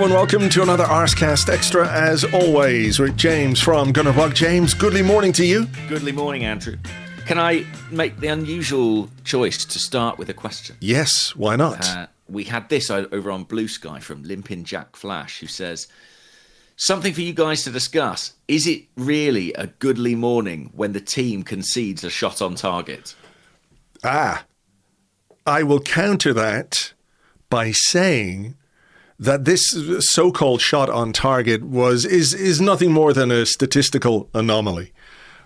Hello and welcome to another Arsecast Extra, as always, with James from Gunnerblog. James, goodly morning to you. Goodly morning, Andrew. Can I make the unusual choice to start with a question? Yes, why not? We had this over on Blue Sky from Limpin' Jack Flash, who says, something for you guys to discuss. Is it really a goodly morning when the team concedes a shot on target? I will counter that by saying that this so-called shot on target is nothing more than a statistical anomaly.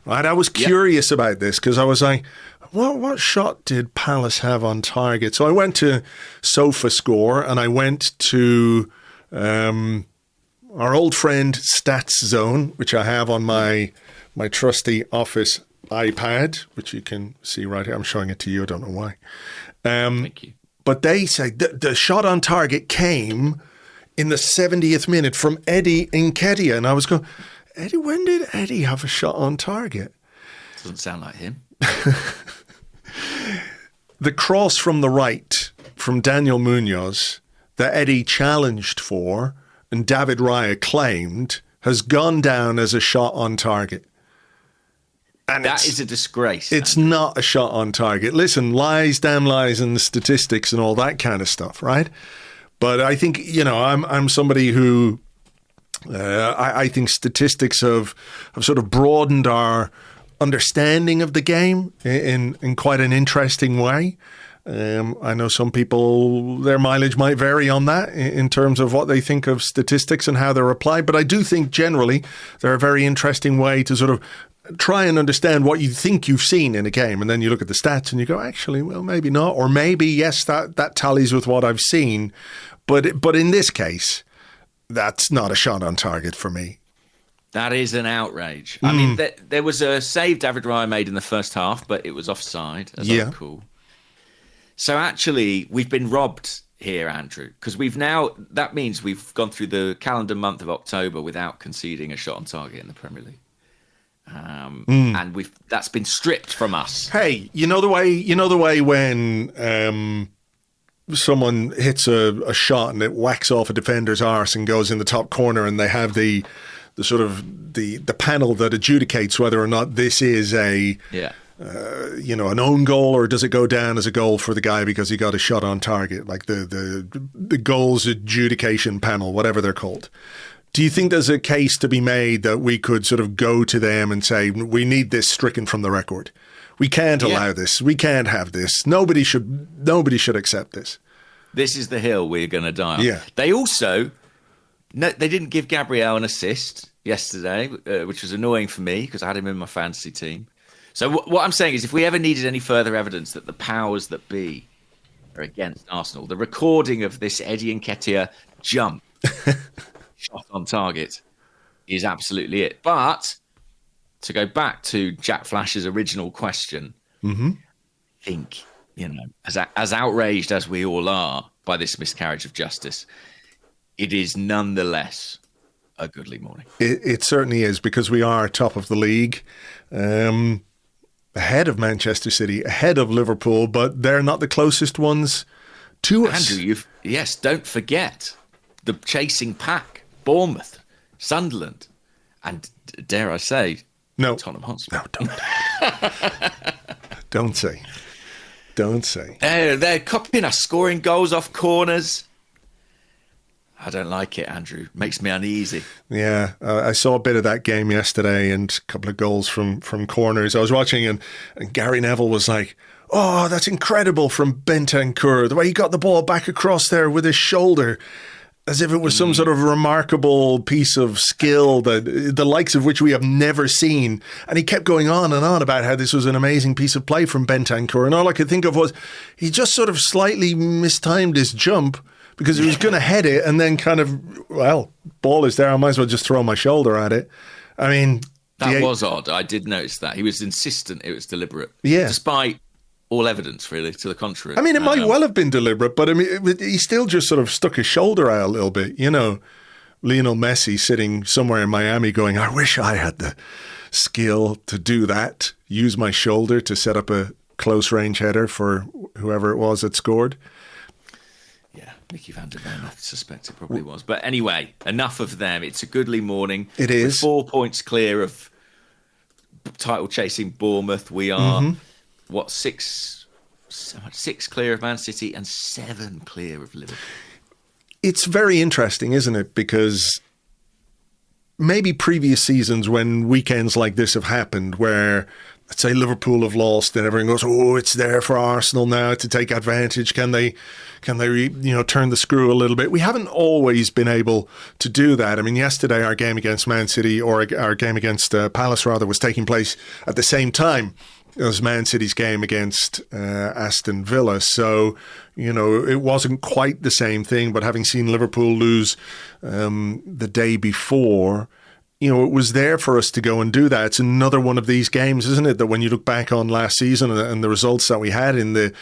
Right? I was curious about this because I was like, what shot did Palace have on target? So I went to SofaScore and I went to our old friend Stats Zone, which I have on my trusty office iPad, which you can see right here. I'm showing it to you. I don't know why. Thank you. But they say the shot on target came in the 70th minute from Eddie Nketiah. And I was going, Eddie, when did Eddie have a shot on target? Doesn't sound like him. The cross from the right from Daniel Munoz that Eddie challenged for and David Raya claimed has gone down as a shot on target. And that is a disgrace. It's not a shot on target. Listen, lies, damn lies, and the statistics and all that kind of stuff, right? But I think, I'm somebody who I think statistics have sort of broadened our understanding of the game in quite an interesting way. I know some people, their mileage might vary on that in terms of what they think of statistics and how they're applied. But I do think generally they're a very interesting way to sort of try and understand what you think you've seen in a game. And then you look at the stats and you go, actually, well, maybe not. Or maybe, yes, that tallies with what I've seen. But in this case, that's not a shot on target for me. That is an outrage. I mean, there was a save David Raya made in the first half, but it was offside, as I recall. So actually, we've been robbed here, Andrew, because that means we've gone through the calendar month of October without conceding a shot on target in the Premier League. And that's been stripped from us. Hey, you know the way when someone hits a shot and it whacks off a defender's arse and goes in the top corner, and they have the sort of the panel that adjudicates whether or not this is an own goal, or does it go down as a goal for the guy because he got a shot on target, like the goals adjudication panel, whatever they're called. Do you think there's a case to be made that we could sort of go to them and say, we need this stricken from the record? We can't allow this. We can't have this. Nobody should accept this. This is the hill we're going to die on. Yeah. They also, they didn't give Gabriel an assist yesterday, which was annoying for me because I had him in my fantasy team. So what I'm saying is, if we ever needed any further evidence that the powers that be are against Arsenal, the recording of this Eddie Nketiah jump shot on target is absolutely it. But to go back to Jack Flash's original question, I think, as outraged as we all are by this miscarriage of justice, it is nonetheless a goodly morning. It certainly is, because we are top of the league, ahead of Manchester City, ahead of Liverpool, but they're not the closest ones to us. Andrew, don't forget the chasing pack. Bournemouth, Sunderland, and dare I say, Tottenham Hotspur. No, don't. Don't say. They're copying us, scoring goals off corners. I don't like it, Andrew. Makes me uneasy. Yeah, I saw a bit of that game yesterday and a couple of goals from corners. I was watching and Gary Neville was like, oh, that's incredible from Bentancur. The way he got the ball back across there with his shoulder, as if it was some sort of remarkable piece of skill that the likes of which we have never seen. And he kept going on and on about how this was an amazing piece of play from Bentancur. And all I could think of was he just sort of slightly mistimed his jump because he was going to head it and then kind of, ball is there. I might as well just throw my shoulder at it. I mean... That was odd. I did notice that. He was insistent it was deliberate. Yeah. Despite all evidence, really, to the contrary. I mean, it might well have been deliberate, but I mean, he still just sort of stuck his shoulder out a little bit. Lionel Messi sitting somewhere in Miami going, I wish I had the skill to do that, use my shoulder to set up a close range header for whoever it was that scored. Yeah. Mickey van der Ven, I suspect it probably was. But anyway, enough of them. It's a goodly morning. It is. We're 4 points clear of title-chasing Bournemouth. We are, six clear of Man City and 7 clear of Liverpool. It's very interesting, isn't it? Because maybe previous seasons when weekends like this have happened where, let's say, Liverpool have lost and everyone goes, oh, it's there for Arsenal now to take advantage. Can they turn the screw a little bit? We haven't always been able to do that. I mean, yesterday our game against Man City, or our game against Palace rather, was taking place at the same time as Man City's game against Aston Villa. So, it wasn't quite the same thing, but having seen Liverpool lose the day before, it was there for us to go and do that. It's another one of these games, isn't it, that when you look back on last season and the results that we had in the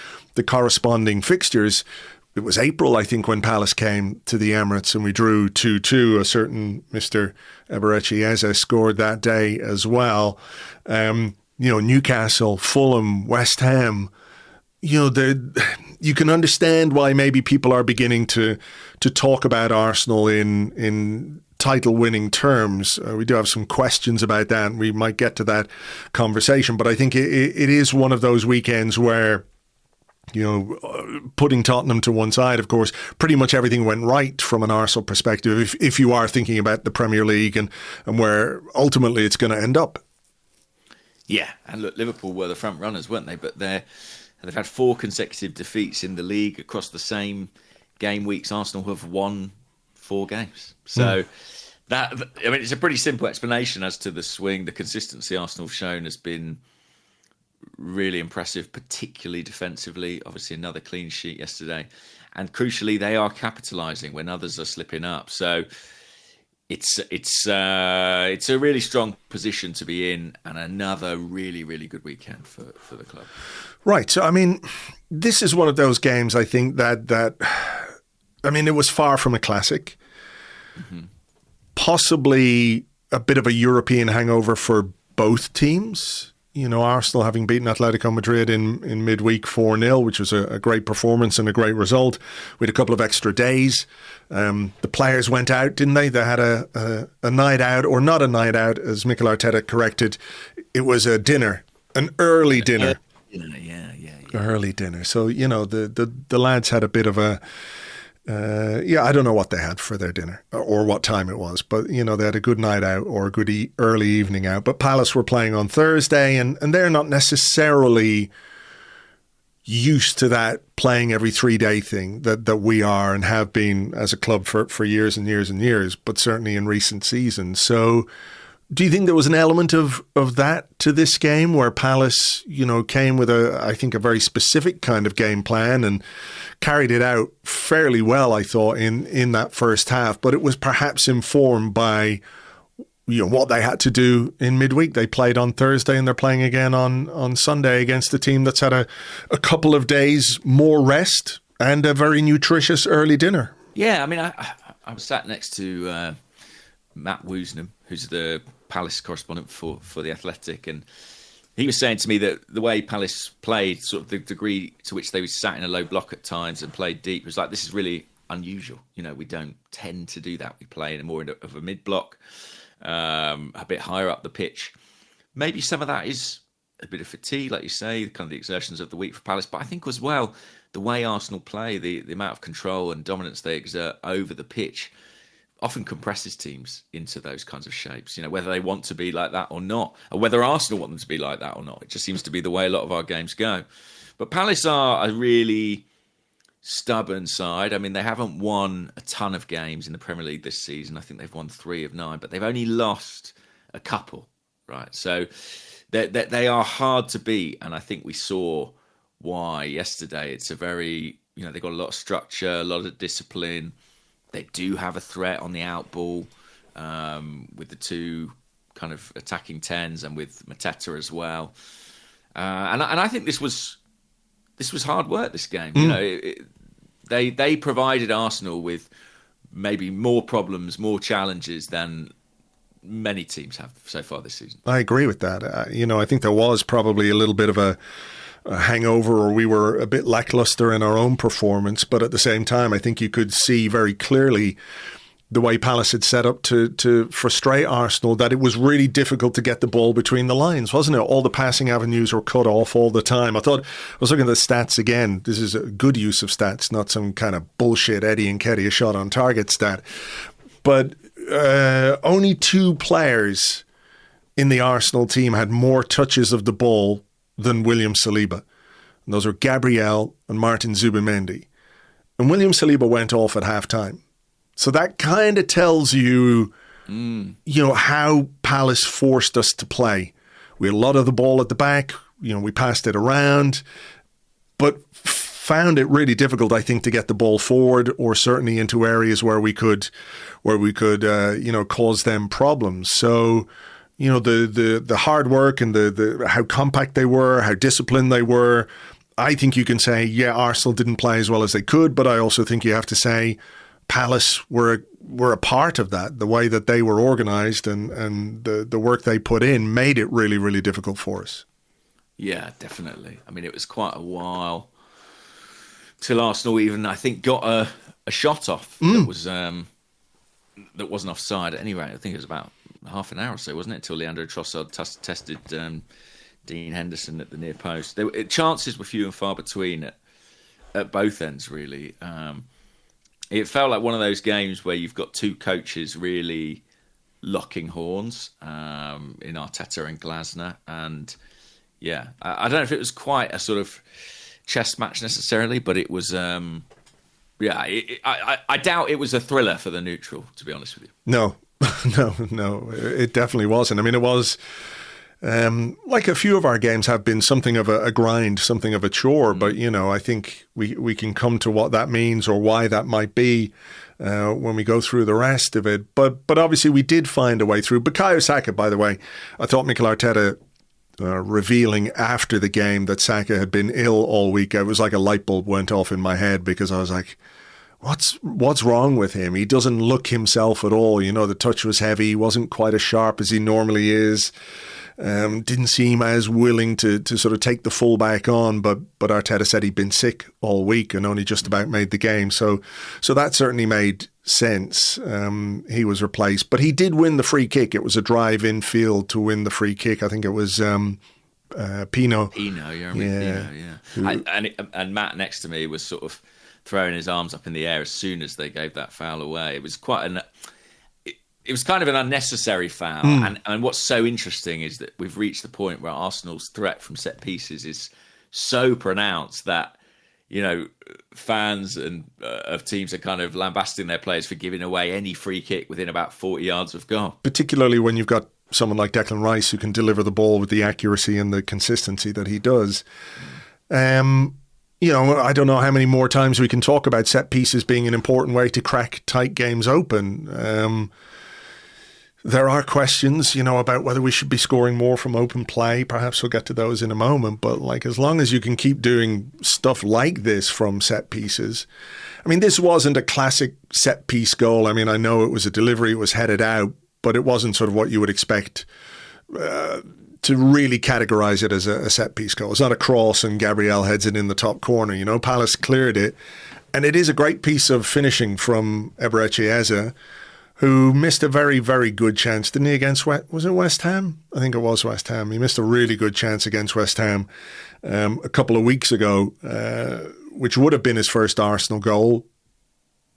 corresponding fixtures, it was April, I think, when Palace came to the Emirates and we drew 2-2. A certain Mr. Eberechi Eze scored that day as well. Newcastle, Fulham, West Ham, you can understand why maybe people are beginning to talk about Arsenal in title-winning terms. We do have some questions about that, and we might get to that conversation. But I think it is one of those weekends where, putting Tottenham to one side, of course, pretty much everything went right from an Arsenal perspective, if you are thinking about the Premier League and where ultimately it's going to end up. Yeah, and look, Liverpool were the front runners, weren't they? But they've had 4 consecutive defeats in the league across the same game weeks. Arsenal have won 4 games. So it's a pretty simple explanation as to the swing. The consistency Arsenal have shown has been really impressive, particularly defensively. Obviously, another clean sheet yesterday. And crucially, they are capitalising when others are slipping up. So it's a really strong position to be in, and another really, really good weekend for the club. Right. So, I mean, this is one of those games, I think, that it was far from a classic. Mm-hmm. Possibly a bit of a European hangover for both teams. Arsenal having beaten Atletico Madrid in midweek 4-0, which was a great performance and a great result. We had a couple of extra days. The players went out, didn't they? They had a night out, or not a night out, as Mikel Arteta corrected. It was a dinner, an early dinner. Yeah. Early dinner. So, the lads had a bit of a... I don't know what they had for their dinner or what time it was, but, they had a good night out or a good early evening out. But Palace were playing on Thursday, and they're not necessarily used to that playing every 3-day thing that we are and have been as a club for years and years and years, but certainly in recent seasons. So do you think there was an element of that to this game where Palace, came with I think a very specific kind of game plan and carried it out fairly well, I thought, in that first half, but it was perhaps informed by what they had to do in midweek. They played on Thursday and they're playing again on Sunday against a team that's had a couple of days more rest and a very nutritious early dinner. Yeah, I mean, I was sat next to Matt Woosnam, who's the Palace correspondent for The Athletic, and he was saying to me that the way Palace played, sort of the degree to which they sat in a low block at times and played deep, was like, this is really unusual. We don't tend to do that. We play in more of a mid-block, a bit higher up the pitch. Maybe some of that is a bit of fatigue, like you say, kind of the exertions of the week for Palace. But I think as well, the way Arsenal play, the amount of control and dominance they exert over the pitch often compresses teams into those kinds of shapes, whether they want to be like that or not, or whether Arsenal want them to be like that or not. It just seems to be the way a lot of our games go. But Palace are a really stubborn side. I mean, they haven't won a ton of games in the Premier League this season. I think they've won 3 of 9, but they've only lost a couple, right? So they are hard to beat, and I think we saw why yesterday. It's a very, they've got a lot of structure, a lot of discipline. They do have a threat on the out ball with the 2 kind of attacking 10s and with Mateta as well. And I think this was hard work, this game. They provided Arsenal with maybe more problems, more challenges than many teams have so far this season. I agree with that. I think there was probably a little bit of a hangover or we were a bit lackluster in our own performance. But at the same time, I think you could see very clearly the way Palace had set up to frustrate Arsenal, that it was really difficult to get the ball between the lines, wasn't it? All the passing avenues were cut off all the time. I was looking at the stats again. This is a good use of stats, not some kind of bullshit Eddie Nketiah shot on target stat. But only 2 players in the Arsenal team had more touches of the ball than William Saliba. And those are Gabriel and Martin Zubimendi. And William Saliba went off at halftime. So that kind of tells you, how Palace forced us to play. We had a lot of the ball at the back. We passed it around, but found it really difficult, I think, to get the ball forward, or certainly into areas where we could, cause them problems. So, the hard work and the how compact they were, how disciplined they were. I think you can say, yeah, Arsenal didn't play as well as they could, but I also think you have to say Palace were a part of that. The way that they were organised and the work they put in made it really, really difficult for us. Yeah, definitely. I mean, it was quite a while till Arsenal even, I think, got a shot off that wasn't offside. At any rate, I think it was about half an hour or so, wasn't it, until Leandro Trossard tested Dean Henderson at the near post. Chances were few and far between at both ends, really. It felt like one of those games where you've got 2 coaches really locking horns in Arteta and Glasner. And yeah, I don't know if it was quite a sort of chess match necessarily, but it was, I doubt it was a thriller for the neutral, to be honest with you. No, it definitely wasn't. I mean, it was... like a few of our games have been something of a grind, something of a chore, but I think we can come to what that means or why that might be when we go through the rest of it. But obviously we did find a way through. Bukayo Saka, by the way, I thought Mikel Arteta revealing after the game that Saka had been ill all week. It was like a light bulb went off in my head, because I was like, What's wrong with him? He doesn't look himself at all. The touch was heavy. He wasn't quite as sharp as he normally is. Didn't seem as willing to sort of take the full back on, but Arteta said he'd been sick all week and only just about made the game. So that certainly made sense. He was replaced, but he did win the free kick. It was a drive in field to win the free kick. I think it was Pino. And Matt next to me was sort of throwing his arms up in the air as soon as they gave that foul away. It was it was kind of an unnecessary foul. And what's so interesting is that we've reached the point where Arsenal's threat from set pieces is so pronounced that, fans and of teams are kind of lambasting their players for giving away any free kick within about 40 yards of goal. Particularly when you've got someone like Declan Rice who can deliver the ball with the accuracy and the consistency that he does. I don't know how many more times we can talk about set pieces being an important way to crack tight games open. There are questions, about whether we should be scoring more from open play. Perhaps we'll get to those in a moment. But as long as you can keep doing stuff like this from set pieces. I mean, this wasn't a classic set piece goal. I mean, I know it was a delivery, it was headed out, but it wasn't sort of what you would expect to really categorise it as a set-piece goal. It's not a cross and Gabriel heads it in the top corner. Palace cleared it. And it is a great piece of finishing from Eberechi Eze, who missed a very, very good chance, didn't he, against was it West Ham? I think it was West Ham. He missed a really good chance against West Ham a couple of weeks ago, which would have been his first Arsenal goal.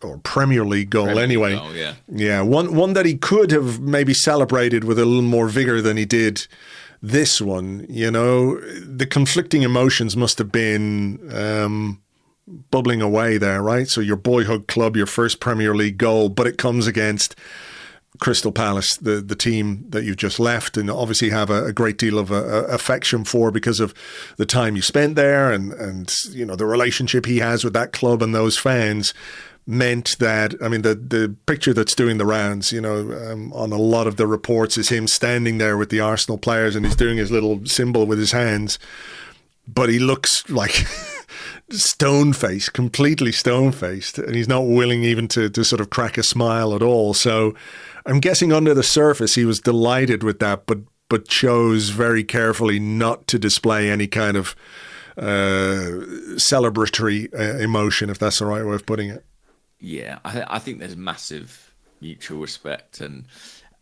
Or Premier League goal anyway. Goal, yeah. Yeah, one that he could have maybe celebrated with a little more vigour than he did this one. The conflicting emotions must have been bubbling away there, right? So your boyhood club, your first Premier League goal, but it comes against Crystal Palace, the team that you've just left, and obviously have a great deal of affection for because of the time you spent there and the relationship he has with that club and those fans. Meant that, I mean, the picture that's doing the rounds, on a lot of the reports is him standing there with the Arsenal players and he's doing his little symbol with his hands, but he looks like stone-faced, completely stone-faced, and he's not willing even to sort of crack a smile at all. So I'm guessing under the surface he was delighted with that, but chose very carefully not to display any kind of celebratory emotion, if that's the right way of putting it. Yeah, I think there's massive mutual respect and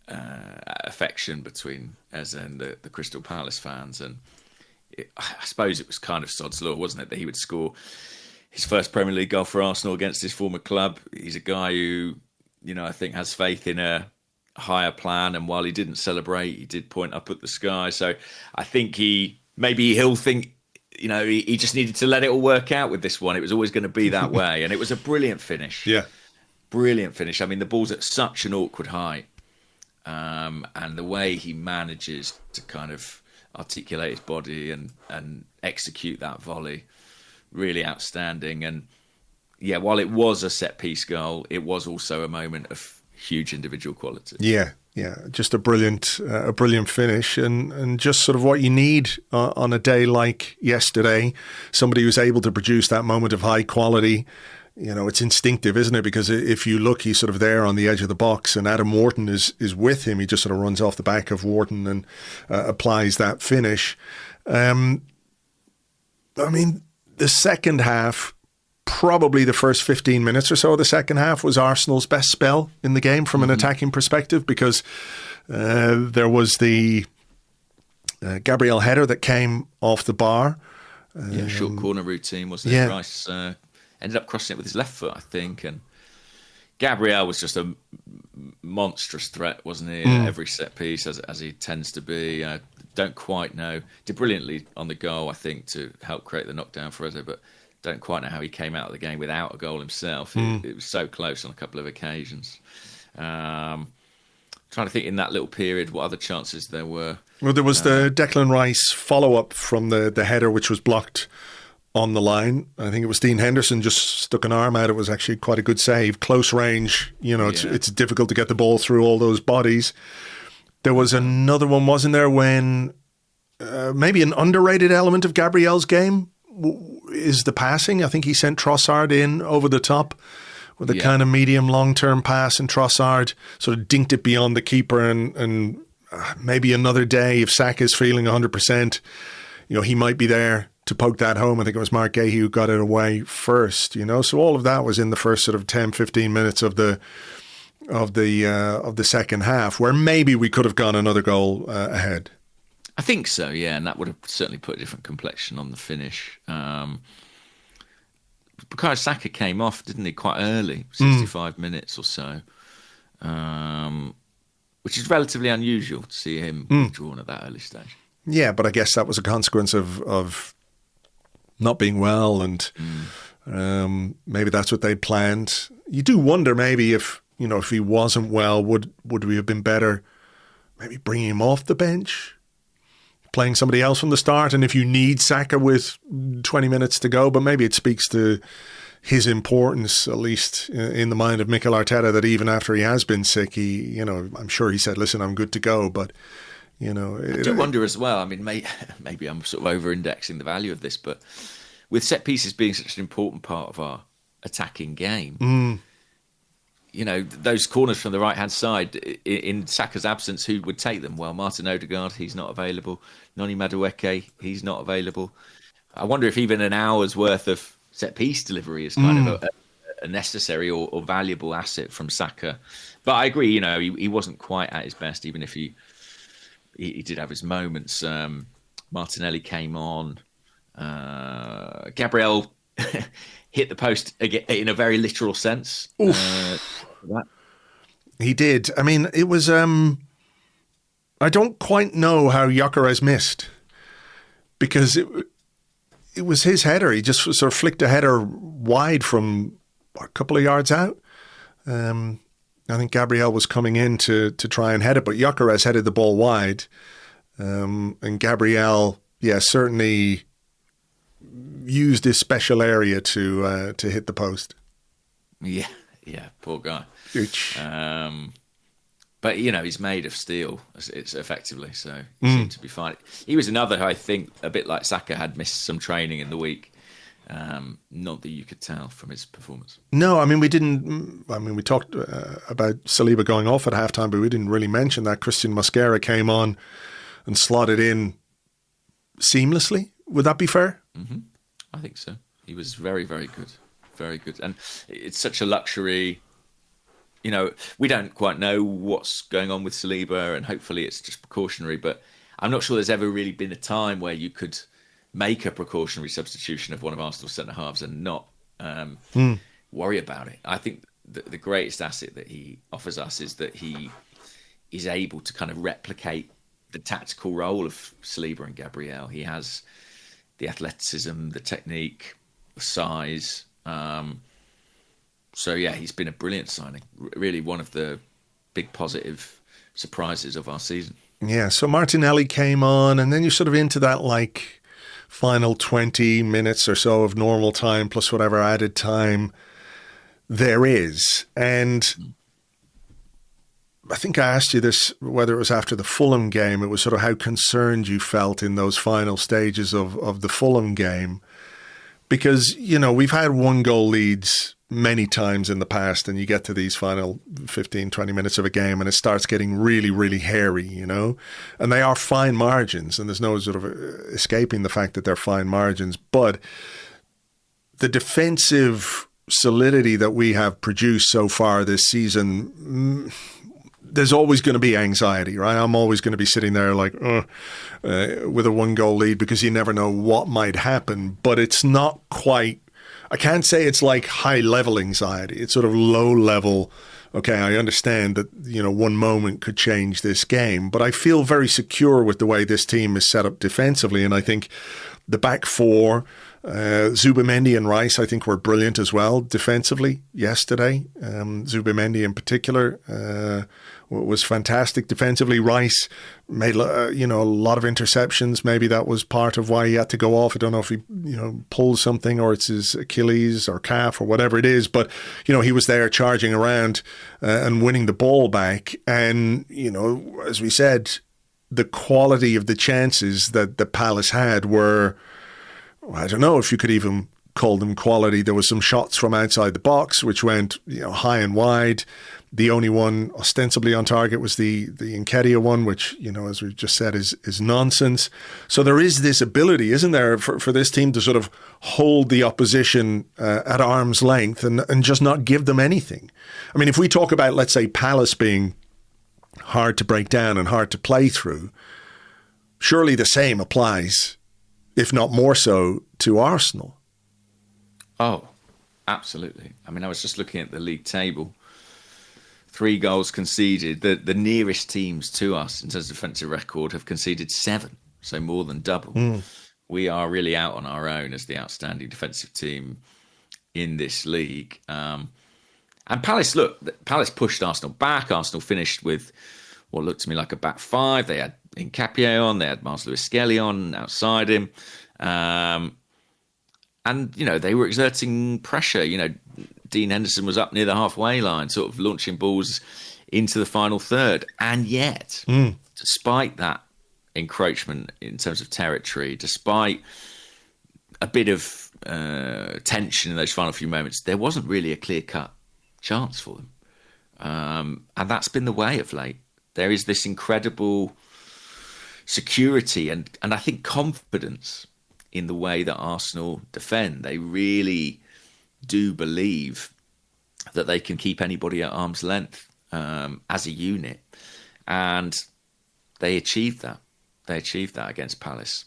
affection between Eze and the Crystal Palace fans, and I suppose it was kind of sod's law, wasn't it, that he would score his first Premier League goal for Arsenal against his former club. He's a guy who, I think has faith in a higher plan, and while he didn't celebrate, he did point up at the sky. So I think he'll think, he just needed to let it all work out with this one. It was always going to be that way, and it was a brilliant finish. Yeah, brilliant finish. I mean, the ball's at such an awkward height, and the way he manages to kind of articulate his body and execute that volley, really outstanding. And yeah, while it was a set piece goal, it was also a moment of huge individual quality. Yeah, just a brilliant finish, and just sort of what you need on a day like yesterday. Somebody who's able to produce that moment of high quality. It's instinctive, isn't it? Because if you look, he's sort of there on the edge of the box, and Adam Wharton is with him. He just sort of runs off the back of Wharton and applies that finish. I mean, the second half, probably the first 15 minutes or so of the second half, was Arsenal's best spell in the game from an attacking perspective, because there was the Gabriel header that came off the bar. Short corner routine, wasn't it? Rice ended up crossing it with his left foot, I think, and Gabriel was just a monstrous threat, wasn't he? Every set piece, as he tends to be. Don't quite know. Did brilliantly on the goal, I think, to help create the knockdown for Eze, but don't quite know how he came out of the game without a goal himself. It was so close on a couple of occasions. Trying to think in that little period what other chances there were. Well, there was the Declan Rice follow-up from the header, which was blocked on the line. I think it was Dean Henderson just stuck an arm out. It was actually quite a good save. Close range, it's difficult to get the ball through all those bodies. There was another one, wasn't there, when maybe an underrated element of Gabriel's game is the passing. I think he sent Trossard in over the top with a kind of medium long-term pass, and Trossard sort of dinked it beyond the keeper, and maybe another day, if Saka's feeling 100%, he might be there to poke that home. I think it was Mark Gahey who got it away first, So all of that was in the first sort of 10, 15 minutes of the second half, where maybe we could have gone another goal ahead. I think so, yeah, and that would have certainly put a different complexion on the finish. Bukayo Saka came off, didn't he, quite early, 65 minutes or so, which is relatively unusual to see him withdrawn at that early stage. Yeah, but I guess that was a consequence of not being well, and maybe that's what they'd planned. You do wonder maybe if he wasn't well, would we have been better maybe bringing him off the bench, playing somebody else from the start, and if you need Saka with 20 minutes to go. But maybe it speaks to his importance, at least in the mind of Mikel Arteta, that even after he has been sick, I'm sure he said, listen, I'm good to go, but I do wonder as well. I mean, maybe I'm sort of over-indexing the value of this, but with set pieces being such an important part of our attacking game, those corners from the right-hand side, in Saka's absence, who would take them? Well, Martin Odegaard, he's not available. Noni Madueke, he's not available. I wonder if even an hour's worth of set-piece delivery is kind of a necessary or valuable asset from Saka. But I agree, he wasn't quite at his best, even if he did have his moments. Martinelli came on. Gabriel hit the post again, in a very literal sense. He did. I mean, it was... I don't quite know how Gyokeres missed, because it was his header. He just sort of flicked a header wide from a couple of yards out. I think Gabriel was coming in to try and head it, but Gyokeres headed the ball wide. And Gabriel, certainly used his special area to hit the post. Yeah, poor guy. But, he's made of steel, it's effectively, so he seemed to be fine. He was another who I think, a bit like Saka, had missed some training in the week. Not that you could tell from his performance. No, I mean, we didn't. I mean, we talked about Saliba going off at halftime, but we didn't really mention that Christian Mosquera came on and slotted in seamlessly. Would that be fair? I think so. He was very, very good. Very good. And it's such a luxury. You know, we don't quite know what's going on with Saliba, and hopefully it's just precautionary, but I'm not sure there's ever really been a time where you could make a precautionary substitution of one of Arsenal's centre-halves and not worry about it. I think the greatest asset that he offers us is that he is able to kind of replicate the tactical role of Saliba and Gabriel. He has the athleticism, the technique, the size. So, yeah, he's been a brilliant signing. Really one of the big positive surprises of our season. Yeah, so Martinelli came on, and then you're sort of into that, like, final 20 minutes or so of normal time plus whatever added time there is. And I think I asked you this, whether it was after the Fulham game, it was sort of how concerned you felt in those final stages of the Fulham game. Because, you know, we've had 1-goal leads many times in the past, and you get to these final 15, 20 minutes of a game and it starts getting really, really hairy, you know. And they are fine margins, and there's no sort of escaping the fact that they're fine margins. But the defensive solidity that we have produced so far this season, there's always going to be anxiety, right? I'm always going to be sitting there like with a 1-goal lead, because you never know what might happen. But it's not quite, I can't say it's like high level anxiety. It's sort of low level. Okay, I understand that, you know, one moment could change this game, but I feel very secure with the way this team is set up defensively. And I think the back four, Zubimendi and Rice, I think were brilliant as well defensively yesterday. Zubimendi in particular was fantastic defensively. Rice made a lot of interceptions. Maybe that was part of why he had to go off. I don't know if he pulled something, or it's his Achilles or calf or whatever it is. But he was there charging around and winning the ball back. And as we said, the quality of the chances that the Palace had were, I don't know if you could even call them quality. There was some shots from outside the box which went high and wide. The only one ostensibly on target was the Nketiah one, which, as we've just said, is nonsense. So there is this ability, isn't there, for this team to sort of hold the opposition at arm's length and just not give them anything. I mean, if we talk about, let's say, Palace being hard to break down and hard to play through, surely the same applies, if not more so, to Arsenal. Oh, absolutely. I mean, I was just looking at the league table. 3 goals conceded. The nearest teams to us in terms of defensive record have conceded 7, so more than double. We are really out on our own as the outstanding defensive team in this league. And Palace pushed Arsenal back. Arsenal finished with what looked to me like a back 5. They had Nketiah on, they had Marcelo Lewis-Skelly on outside him. And, they were exerting pressure. Dean Henderson was up near the halfway line, sort of launching balls into the final third. And yet, despite that encroachment in terms of territory, despite a bit of tension in those final few moments, there wasn't really a clear-cut chance for them. And that's been the way of late. There is this incredible security and I think confidence in the way that Arsenal defend. They really do believe that they can keep anybody at arm's length as a unit. And they achieved that. They achieved that against Palace.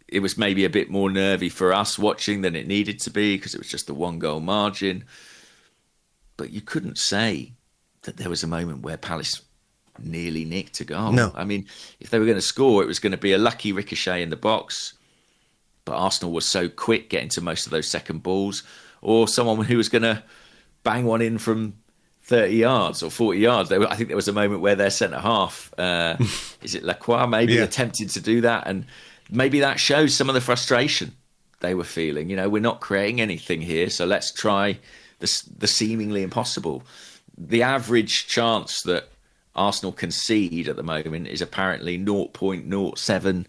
It was maybe a bit more nervy for us watching than it needed to be because it was just the 1-goal margin. But you couldn't say that there was a moment where Palace nearly nicked a goal. No. I mean, if they were going to score, it was going to be a lucky ricochet in the box. But Arsenal was so quick getting to most of those second balls, or someone who was going to bang one in from 30 yards or 40 yards. I think there was a moment where their centre-half, is it Lacroix, maybe attempted to do that. And maybe that shows some of the frustration they were feeling. We're not creating anything here, so let's try the seemingly impossible. The average chance that Arsenal concede at the moment is apparently 0.07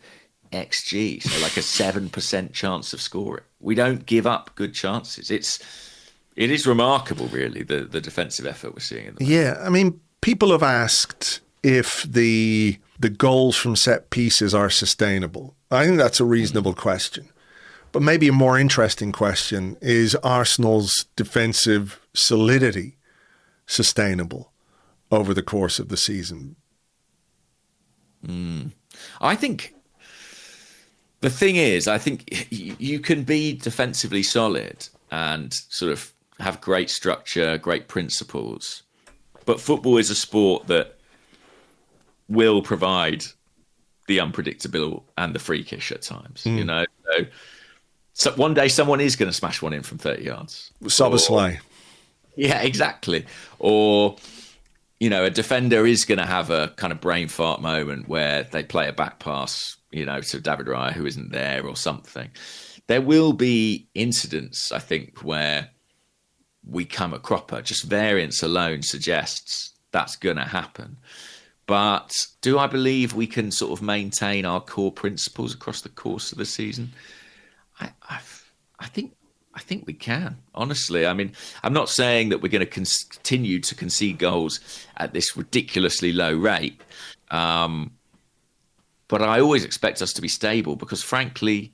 XG, so like a 7% chance of scoring. We don't give up good chances. It is remarkable, really, the defensive effort we're seeing in the moment. Yeah, I mean, people have asked if the the goals from set pieces are sustainable? I think that's a reasonable question. But maybe a more interesting question is Arsenal's defensive solidity sustainable over the course of the season? I think the thing is, I think you can be defensively solid and sort of have great structure, great principles. But football is a sport that will provide the unpredictable and the freakish at times, you know. So one day someone is going to smash one in from 30 yards. Szoboszlai. Yeah, exactly. Or, you know, a defender is going to have a kind of brain fart moment where they play a back pass, you know, to David Raya who isn't there or something. There will be incidents, I think, where we come a cropper. Just variance alone suggests that's going to happen. But do I believe we can sort of maintain our core principles across the course of the season? I think we can, honestly. I mean, I'm not saying that we're going to continue to concede goals at this ridiculously low rate. But I always expect us to be stable because, frankly,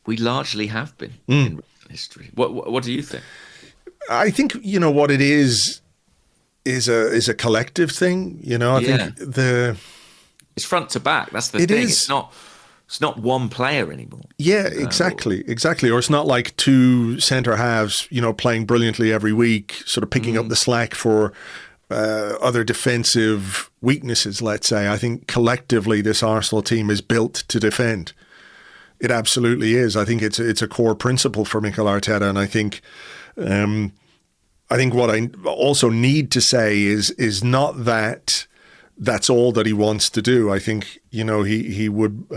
we largely have been in recent history. What do you think? I think, you know, what it is a collective thing. You know, I think it's front to back. That's the thing. It's not one player anymore. Yeah, exactly. Or it's not like two centre halves, you know, playing brilliantly every week, sort of picking up the slack for other defensive weaknesses, let's say. I think collectively this Arsenal team is built to defend. It absolutely is. I think it's a core principle for Mikel Arteta, and I think what I also need to say is not that that's all that he wants to do. I think, you know, he would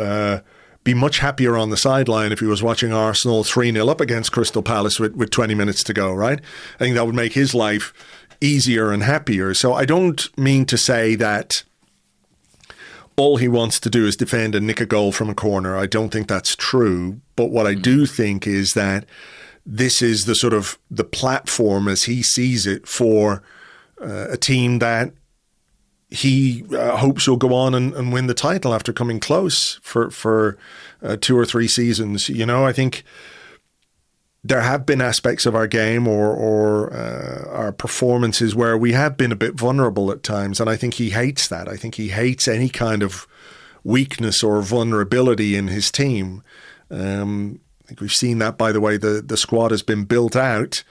be much happier on the sideline if he was watching Arsenal 3-0 up against Crystal Palace with 20 minutes to go, right? I think that would make his life easier and happier. So I don't mean to say that all he wants to do is defend and nick a goal from a corner. I don't think that's true. But what I do think is that this is the sort of the platform as he sees it for a team that he hopes will go on and win the title after coming close for 2 or 3 seasons. You know, I think there have been aspects of our game or our performances where we have been a bit vulnerable at times, and I think he hates that. I think he hates any kind of weakness or vulnerability in his team. I think we've seen that by the way the squad has been built out,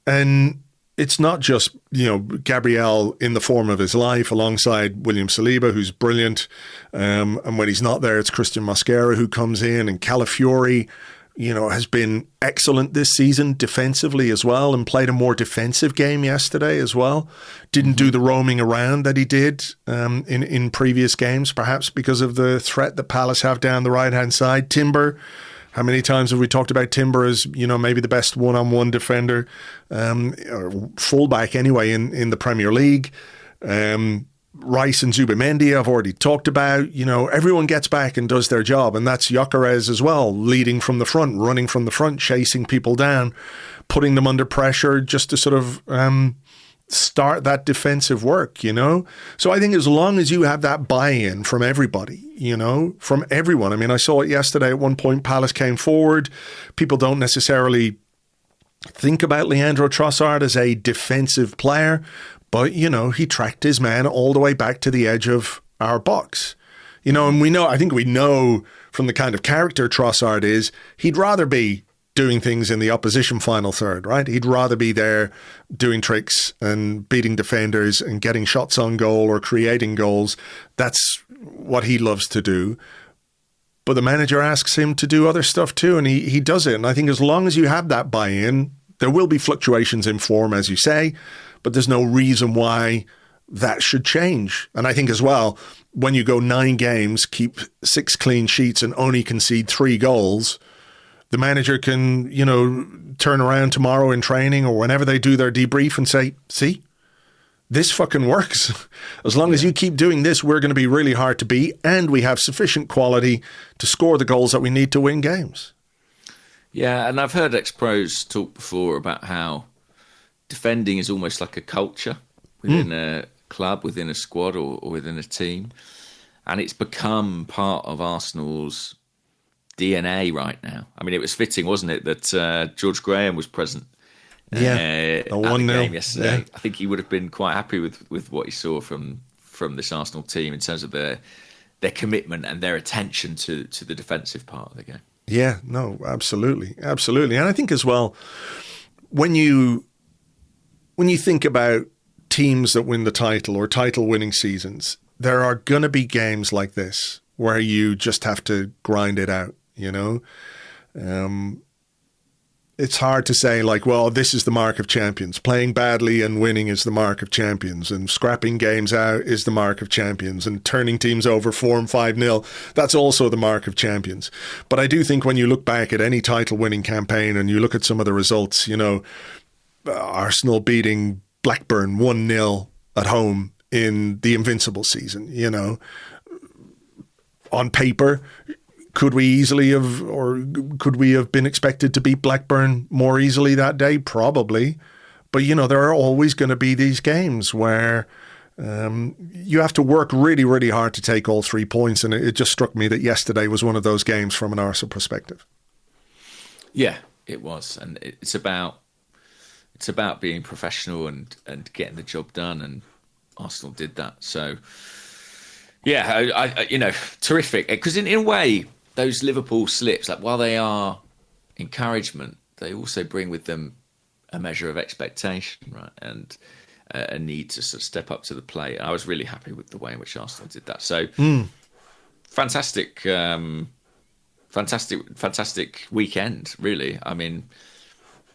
and it's not just, you know, Gabriel in the form of his life alongside William Saliba, who's brilliant. And when he's not there, it's Christian Mosquera who comes in, and Calafiori, you know, has been excellent this season defensively as well and played a more defensive game yesterday as well. Didn't do the roaming around that he did in previous games, perhaps because of the threat that Palace have down the right-hand side. Timber. How many times have we talked about Timber as, you know, maybe the best one-on-one defender, or fullback anyway in the Premier League? Rice and Zubimendi I've already talked about. You know, everyone gets back and does their job, and that's Gyokeres as well, leading from the front, running from the front, chasing people down, putting them under pressure just to sort of start that defensive work, you know? So I think as long as you have that buy-in from everybody, you know, from everyone. I mean, I saw it yesterday at one point, Palace came forward. People don't necessarily think about Leandro Trossard as a defensive player, but, you know, he tracked his man all the way back to the edge of our box. You know, and I think we know from the kind of character Trossard is, he'd rather be doing things in the opposition final third, right? He'd rather be there doing tricks and beating defenders and getting shots on goal or creating goals. That's what he loves to do. But the manager asks him to do other stuff too, and he does it. And I think as long as you have that buy-in, there will be fluctuations in form, as you say, but there's no reason why that should change. And I think as well, when you go 9 games, keep 6 clean sheets and only concede 3 goals, the manager can, you know, turn around tomorrow in training or whenever they do their debrief and say, see, this fucking works. As long as you keep doing this, we're going to be really hard to beat, and we have sufficient quality to score the goals that we need to win games. Yeah, and I've heard ex-pros talk before about how defending is almost like a culture within a club, within a squad or within a team. and it's become part of Arsenal's DNA right now. I mean, it was fitting, wasn't it, that George Graham was present at the game yesterday. Yeah. I think he would have been quite happy with what he saw from this Arsenal team in terms of their commitment and their attention to the defensive part of the game. Yeah, no, absolutely. And I think as well, when you think about teams that win the title or title-winning seasons, there are going to be games like this where you just have to grind it out, you know? It's hard to say, like, well, this is the mark of champions. Playing badly and winning is the mark of champions, and scrapping games out is the mark of champions, and turning teams over 4 and 5-0, that's also the mark of champions. But I do think when you look back at any title-winning campaign and you look at some of the results, you know, Arsenal beating Blackburn 1-0 at home in the Invincible season, you know, on paper, could we have been expected to beat Blackburn more easily that day? Probably. But, you know, there are always going to be these games where you have to work really, really hard to take all 3 points. And it just struck me that yesterday was one of those games from an Arsenal perspective. Yeah, it was. And it's about being professional and getting the job done. And Arsenal did that. So, yeah, I you know, terrific. Because in a way, those Liverpool slips, like, while they are encouragement, they also bring with them a measure of expectation, right? And a need to sort of step up to the plate. I was really happy with the way in which Arsenal did that. So, fantastic weekend, really. I mean,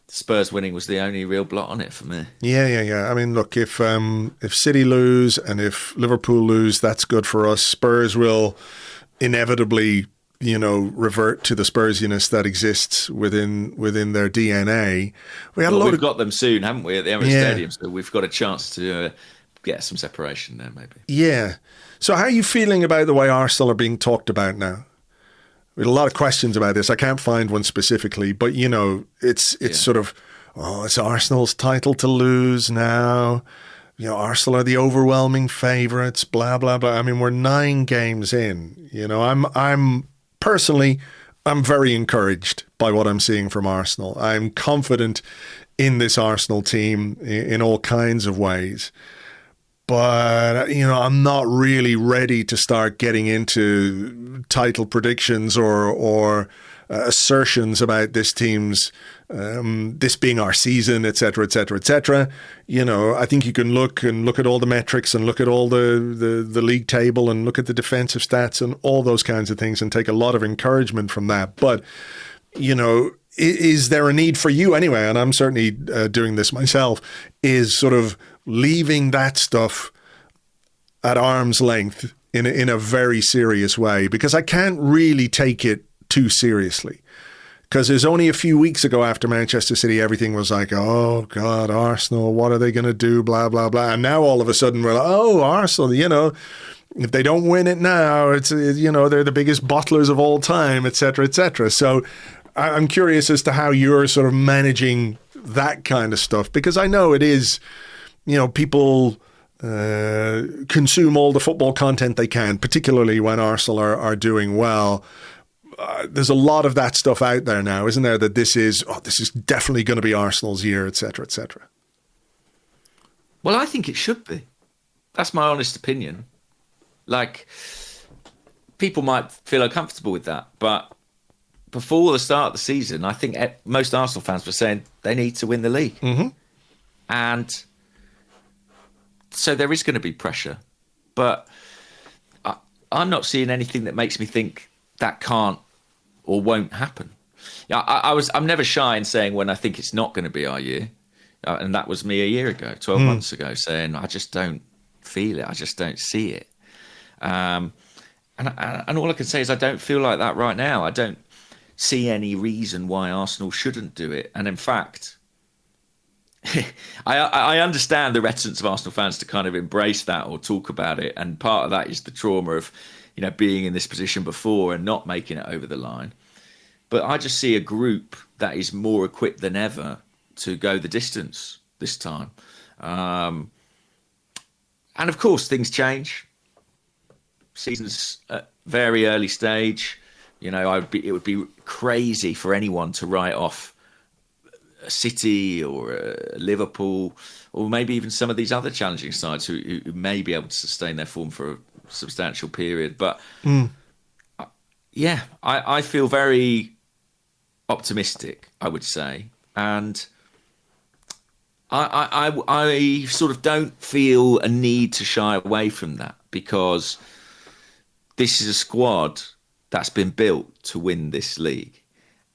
Spurs winning was the only real blot on it for me. Yeah. I mean, look, if City lose and if Liverpool lose, that's good for us. Spurs will inevitably, you know, revert to the Spursiness that exists within their DNA. We've got them soon, haven't we, at the Emirates Stadium? So we've got a chance to get some separation there, maybe. Yeah. So how are you feeling about the way Arsenal are being talked about now? We had a lot of questions about this. I can't find one specifically, but, you know, it's sort of, it's Arsenal's title to lose now. You know, Arsenal are the overwhelming favourites, blah, blah, blah. I mean, we're 9 games in. You know, I'm personally, I'm very encouraged by what I'm seeing from Arsenal. I'm confident in this Arsenal team in all kinds of ways. But, you know, I'm not really ready to start getting into title predictions or assertions about this team's, this being our season, et cetera, et cetera, et cetera. You know, I think you can look at all the metrics and look at all the league table and look at the defensive stats and all those kinds of things and take a lot of encouragement from that. But, you know, is there a need for you anyway, and I'm certainly doing this myself, is sort of leaving that stuff at arm's length in a very serious way, because I can't really take it too seriously. Because there's only a few weeks ago after Manchester City, everything was like, oh, God, Arsenal, what are they going to do, blah, blah, blah. And now all of a sudden we're like, oh, Arsenal, you know, if they don't win it now, it's, you know, they're the biggest bottlers of all time, et cetera, et cetera. So I'm curious as to how you're sort of managing that kind of stuff, because I know it is, you know, people consume all the football content they can, particularly when Arsenal are doing well. There's a lot of that stuff out there now, isn't there? That this is definitely going to be Arsenal's year, et cetera, et cetera. Well, I think it should be. That's my honest opinion. Like, people might feel uncomfortable with that, but before the start of the season, I think most Arsenal fans were saying they need to win the league. Mm-hmm. And so there is going to be pressure, but I'm not seeing anything that makes me think that can't or won't happen. I'm never shy in saying when I think it's not going to be our year, and that was me a year ago, 12 months ago, saying I just don't feel it, I just don't see it, and all I can say is I don't feel like that right now. I don't see any reason why Arsenal shouldn't do it, and in fact, I understand the reticence of Arsenal fans to kind of embrace that or talk about it, and part of that is the trauma of, you know, being in this position before and not making it over the line. But I just see a group that is more equipped than ever to go the distance this time. And of course, things change. season's at very early stage. You know, it would be crazy for anyone to write off a City or a Liverpool, or maybe even some of these other challenging sides who may be able to sustain their form for a substantial period. But yeah, I feel very optimistic, I would say, and I sort of don't feel a need to shy away from that, because this is a squad that's been built to win this league,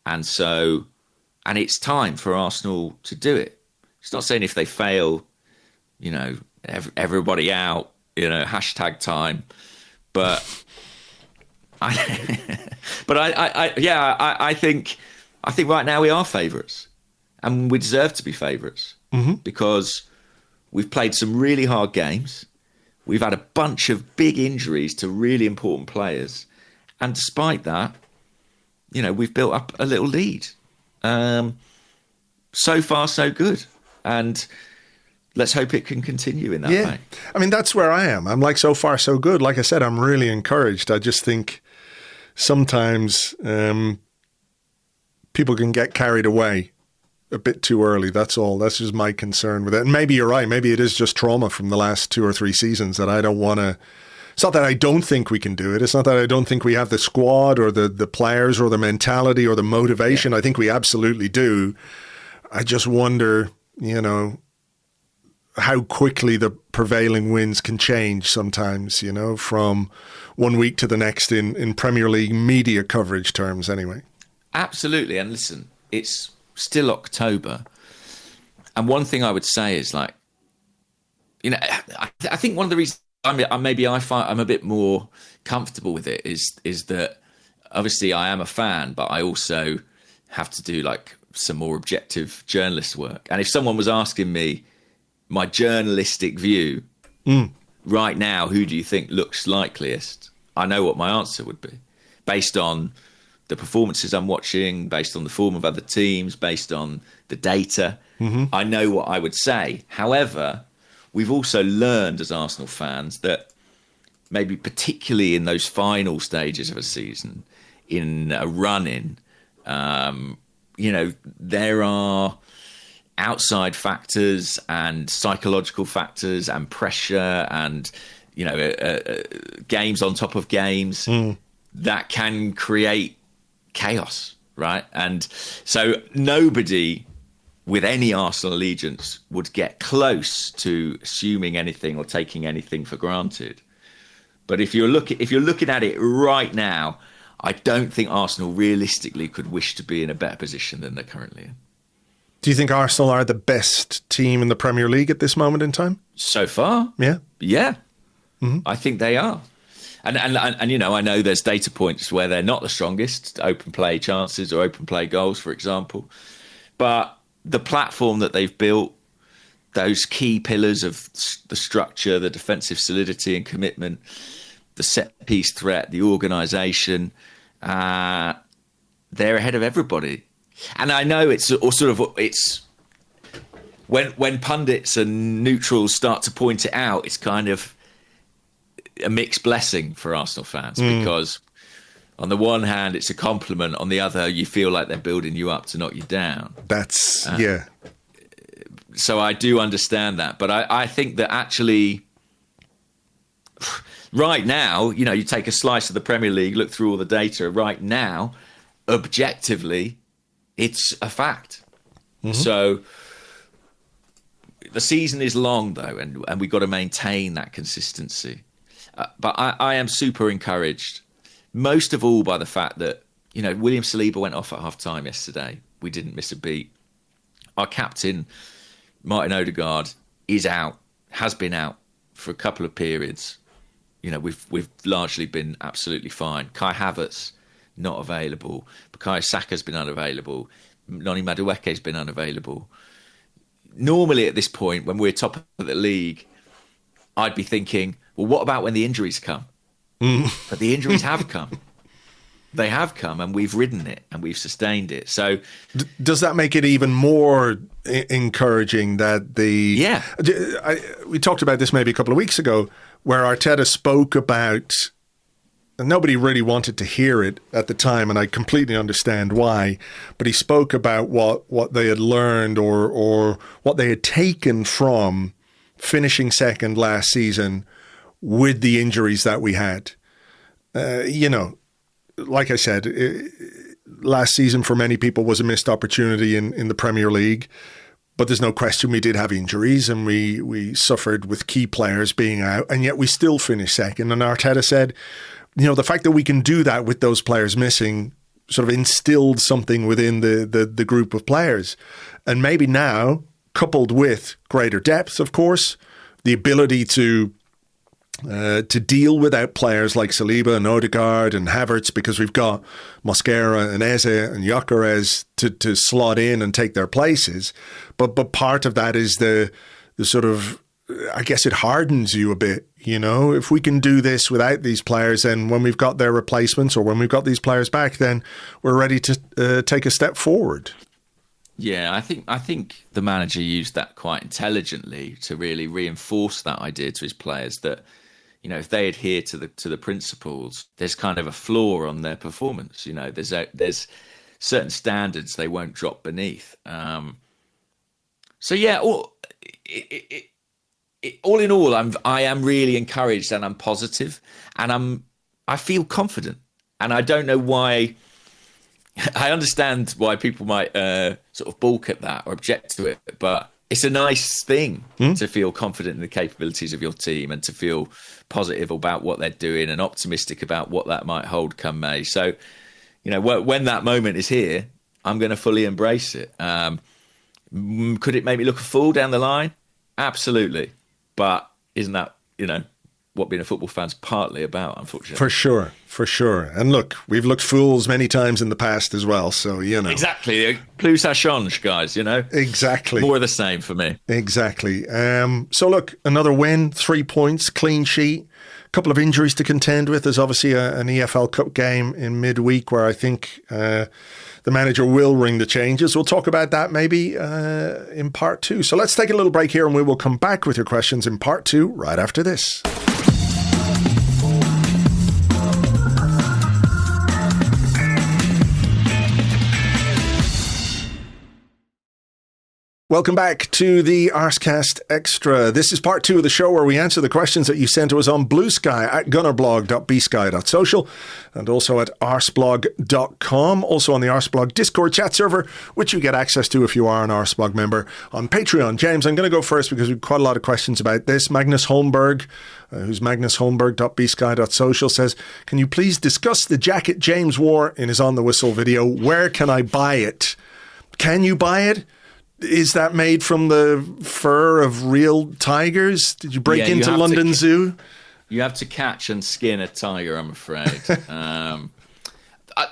and it's time for Arsenal to do it. It's not saying if they fail, you know, everybody out, you know, hashtag time, but I think right now we are favourites, and we deserve to be favourites, because we've played some really hard games. We've had a bunch of big injuries to really important players, and despite that, you know, we've built up a little lead. So far, so good, and let's hope it can continue in that way. I mean, that's where I am. I'm like, so far, so good. Like I said, I'm really encouraged. I just think sometimes people can get carried away a bit too early. That's all. That's just my concern with it. And maybe you're right. Maybe it is just trauma from the last 2 or 3 seasons that I don't want to. It's not that I don't think we can do it. It's not that I don't think we have the squad or the players or the mentality or the motivation. I think we absolutely do. I just wonder, you know, how quickly the prevailing winds can change sometimes, you know, from one week to the next in Premier League media coverage terms anyway. Absolutely. And listen, it's still October. And one thing I would say is, like, you know, I think one of the reasons I'm a bit more comfortable with it is that obviously I am a fan, but I also have to do like some more objective journalist work. And if someone was asking me my journalistic view right now, who do you think looks likeliest? I know what my answer would be, based on the performances I'm watching, based on the form of other teams, based on the data. I know what I would say. However, we've also learned as Arsenal fans that maybe particularly in those final stages of a season, in a run-in, you know, there are outside factors and psychological factors and pressure and, you know, games on top of games that can create chaos, right? And so nobody with any Arsenal allegiance would get close to assuming anything or taking anything for granted. But if you're looking at it right now, I don't think Arsenal realistically could wish to be in a better position than they're currently in. Do you think Arsenal are the best team in the Premier League at this moment in time? So far? Yeah. I think they are. And you know, I know there's data points where they're not the strongest, open play chances or open play goals, for example. But the platform that they've built, those key pillars of the structure, the defensive solidity and commitment, the set-piece threat, the organisation, they're ahead of everybody. And I know it's when pundits and neutrals start to point it out, it's kind of a mixed blessing for Arsenal fans, because on the one hand, it's a compliment. On the other, you feel like they're building you up to knock you down. That's, So I do understand that. But I think that actually, right now, you know, you take a slice of the Premier League, look through all the data. Right now, objectively, it's a fact. So the season is long, though, and we've got to maintain that consistency. But I am super encouraged, most of all by the fact that, you know, William Saliba went off at half-time yesterday. We didn't miss a beat. Our captain, Martin Odegaard, is out, has been out for a couple of periods. You know, we've largely been absolutely fine. Kai Havertz, not available. Bukayo Saka's been unavailable. Noni Madueke's been unavailable. Normally at this point, when we're top of the league, I'd be thinking, well, what about when the injuries come? But the injuries have come. They have come, and we've ridden it, and we've sustained it. So, does that make it even more encouraging that we talked about this maybe a couple of weeks ago, where Arteta spoke about and nobody really wanted to hear it at the time, and I completely understand why, but he spoke about what they had learned or what they had taken from finishing second last season with the injuries that we had. Like I said, last season for many people was a missed opportunity in the Premier League. But there's no question we did have injuries, and we suffered with key players being out, and yet we still finished second. And Arteta said, the fact that we can do that with those players missing sort of instilled something within the group of players. And maybe now, coupled with greater depth, of course, the ability to deal without players like Saliba and Odegaard and Havertz, because we've got Mosquera and Eze and Gyokeres to slot in and take their places. But part of that is the sort of, I guess it hardens you a bit, if we can do this without these players, then when we've got their replacements or when we've got these players back, then we're ready to take a step forward. Yeah, I think the manager used that quite intelligently to really reinforce that idea to his players that, if they adhere to the principles, there's kind of a floor on their performance. There's certain standards they won't drop beneath. So yeah, all in all, I am really encouraged and I'm positive, and I feel confident, and I don't know why. I understand why people might sort of balk at that or object to it, but it's a nice thing to feel confident in the capabilities of your team and to feel positive about what they're doing and optimistic about what that might hold come May. So, when that moment is here, I'm going to fully embrace it. Could it make me look a fool down the line? Absolutely. But isn't that, what being a football fan's partly about, unfortunately? For sure. And look, we've looked fools many times in the past as well, so, Exactly. Plus ça change, guys, Exactly. More of the same for me. Exactly. So look, another win, 3 points, clean sheet. A couple of injuries to contend with. There's obviously an EFL Cup game in midweek where I think the manager will ring the changes. We'll talk about that maybe in part 2. So let's take a little break here and we will come back with your questions in part 2 right after this. Welcome back to the Arsecast Extra. This is part 2 of the show where we answer the questions that you sent to us on Blue Sky at gunnerblog.bsky.social and also at arseblog.com. Also on the Arseblog Discord chat server, which you get access to if you are an Arseblog member on Patreon. James, I'm going to go first because we've quite a lot of questions about this. Magnus Holmberg, who's magnusholmberg.bsky.social, says, can you please discuss the jacket James wore in his On the Whistle video? Where can I buy it? Can you buy it? Is that made from the fur of real tigers? Did you break into London Zoo? You have to catch and skin a tiger, I'm afraid. There's a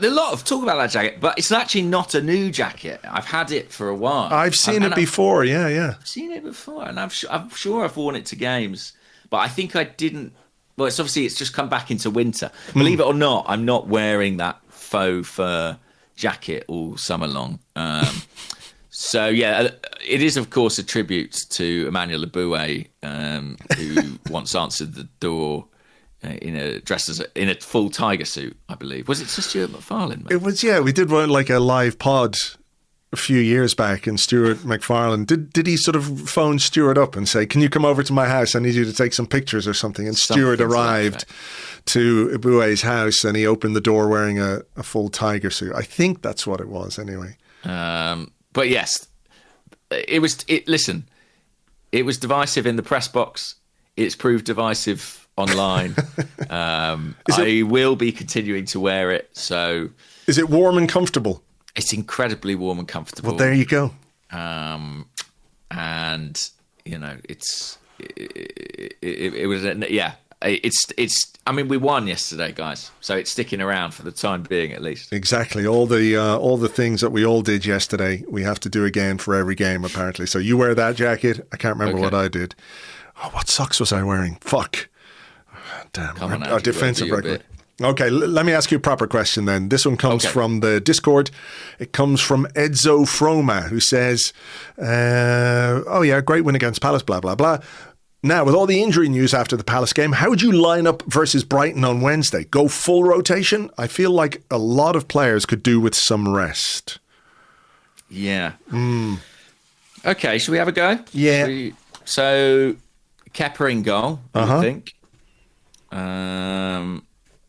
lot of talk about that jacket, but it's actually not a new jacket. I've had it for a while. I've seen it before, yeah. I've seen it before, and I'm sure I've worn it to games, but I think I didn't. Well, it's just come back into winter. Believe it or not, I'm not wearing that faux fur jacket all summer long. So, yeah, it is, of course, a tribute to Emmanuel Eboué, who once answered the door dressed in a full tiger suit, I believe. Was it to Stuart McFarlane? It was, yeah. We did one like a live pod a few years back, and Stuart McFarlane, did he sort of phone Stuart up and say, can you come over to my house? I need you to take some pictures or something. And Stuart arrived to Eboué's house, and he opened the door wearing a full tiger suit. I think that's what it was, anyway. But yes, it was divisive in the press box. It's proved divisive online. I will be continuing to wear it. So, is it warm and comfortable? It's incredibly warm and comfortable. Well, there you go. And it was yeah. It's. I mean, we won yesterday, guys. So it's sticking around for the time being, at least. Exactly. All the things that we all did yesterday, we have to do again for every game, apparently. So you wear that jacket. I can't remember what I did. Oh, what socks was I wearing? Fuck. Damn. Come on, Andy, defensive record. Okay, let me ask you a proper question then. This one comes from the Discord. It comes from Edzo Froma, who says, oh yeah, great win against Palace, blah, blah, blah. Now, with all the injury news after the Palace game, how would you line up versus Brighton on Wednesday? Go full rotation? I feel like a lot of players could do with some rest. Yeah. Okay, should we have a go? Yeah. So, Kepa in goal, I think.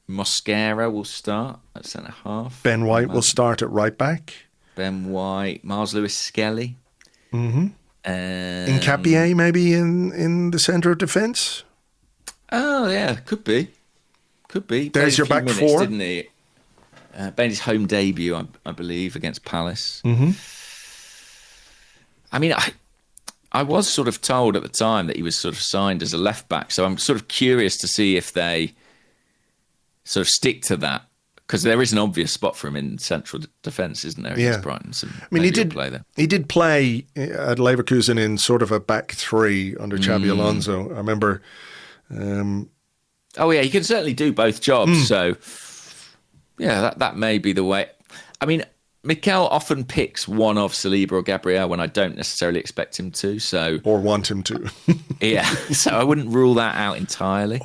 Mosquera will start at centre half. Ben White will start at right back. Ben White, Miles Lewis-Skelly. Nketiah maybe in the centre of defence. Oh yeah, could be. There's your back four, didn't he? Made his home debut, I believe, against Palace. I mean, I was sort of told at the time that he was sort of signed as a left back, so I'm sort of curious to see if they sort of stick to that. Because there is an obvious spot for him in central defence, isn't there, against Brighton? So I mean, he did play at Leverkusen in sort of a back three under Xabi Alonso. I remember. He can certainly do both jobs. So, yeah, that may be the way. I mean, Mikel often picks one of Saliba or Gabriel when I don't necessarily expect him to. Or want him to. Yeah, so I wouldn't rule that out entirely.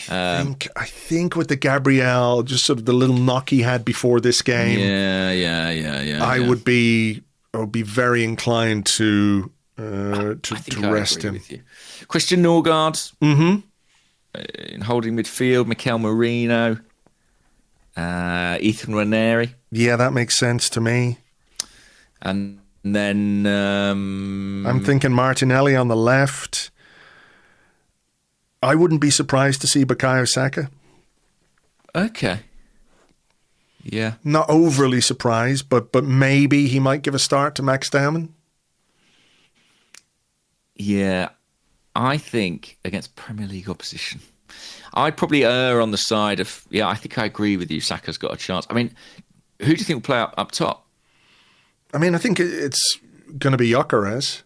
I think with the Gabriel, just sort of the little knock he had before this game. Yeah. I would be very inclined to rest him. With you. Christian Norgard in holding midfield. Mikel Merino, Ethan Nwaneri. Yeah, that makes sense to me. And then I'm thinking Martinelli on the left. I wouldn't be surprised to see Bukayo Saka. Okay. Yeah. Not overly surprised, but maybe he might give a start to Max Dowman. Yeah. I think against Premier League opposition, I'd probably err on the side of, I think I agree with you. Saka's got a chance. I mean, who do you think will play up top? I mean, I think it's going to be Gyokeres.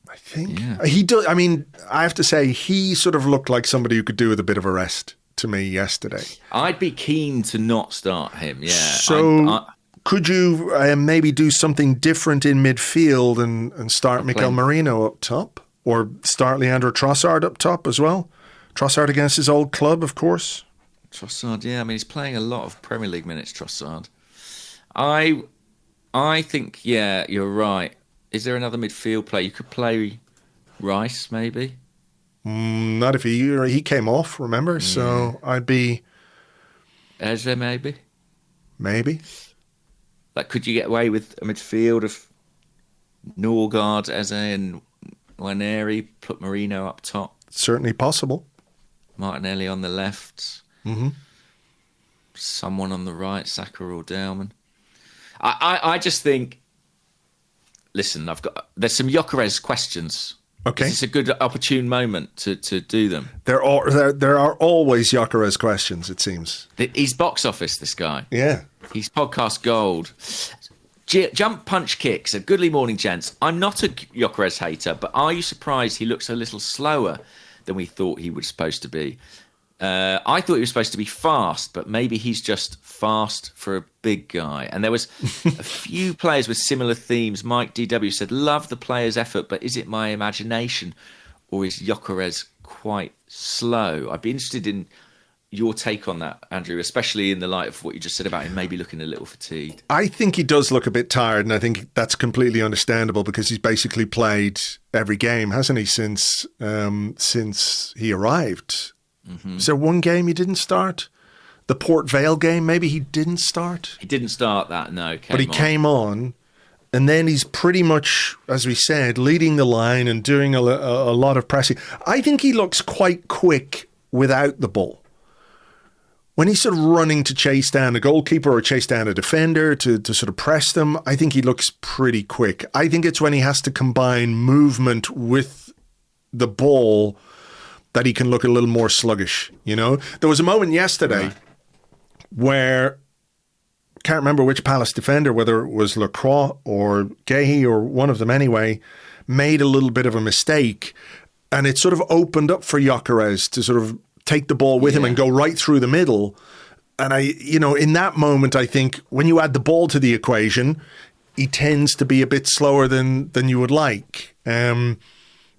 I think he does. I mean, I have to say he sort of looked like somebody who could do with a bit of a rest to me yesterday. I'd be keen to not start him. Yeah. So could you maybe do something different in midfield and start Mikel Merino up top, or start Leandro Trossard up top as well? Trossard against his old club, of course. Trossard, yeah. I mean, he's playing a lot of Premier League minutes, Trossard. I think, you're right. Is there another midfield player? You could play Rice, maybe? Not if he came off, remember? Yeah. So I'd be... Eze, maybe? Maybe. Like, could you get away with a midfield of Norgard, Eze and Nwaneri, put Merino up top? Certainly possible. Martinelli on the left. Someone on the right, Saka or Dowman. I just think, listen, there's some Gyokeres questions. Okay. It's a good opportune moment to do them. There are always Gyokeres questions, it seems. He's box office, this guy. Yeah. He's podcast gold. Jump punch kicks. A goodly morning, gents. I'm not a Gyokeres hater, but are you surprised he looks a little slower than we thought he was supposed to be? I thought he was supposed to be fast, but maybe he's just fast for a big guy. And there was a few players with similar themes. Mike DW said, love the player's effort, but is it my imagination or is Gyokeres quite slow? I'd be interested in your take on that, Andrew, especially in the light of what you just said about him maybe looking a little fatigued. I think he does look a bit tired, and I think that's completely understandable because he's basically played every game, hasn't he, since he arrived. Is there one game he didn't start? The Port Vale game, maybe he didn't start? He didn't start that, no. But he came on, and then he's pretty much, as we said, leading the line and doing a lot of pressing. I think he looks quite quick without the ball. When he's sort of running to chase down a goalkeeper or chase down a defender to sort of press them, I think he looks pretty quick. I think it's when he has to combine movement with the ball that he can look a little more sluggish, you know? There was a moment yesterday where, can't remember which Palace defender, whether it was Lacroix or Gahey or one of them anyway, made a little bit of a mistake, and it sort of opened up for Gyokeres to sort of take the ball with him and go right through the middle. And in that moment, I think when you add the ball to the equation, he tends to be a bit slower than you would like.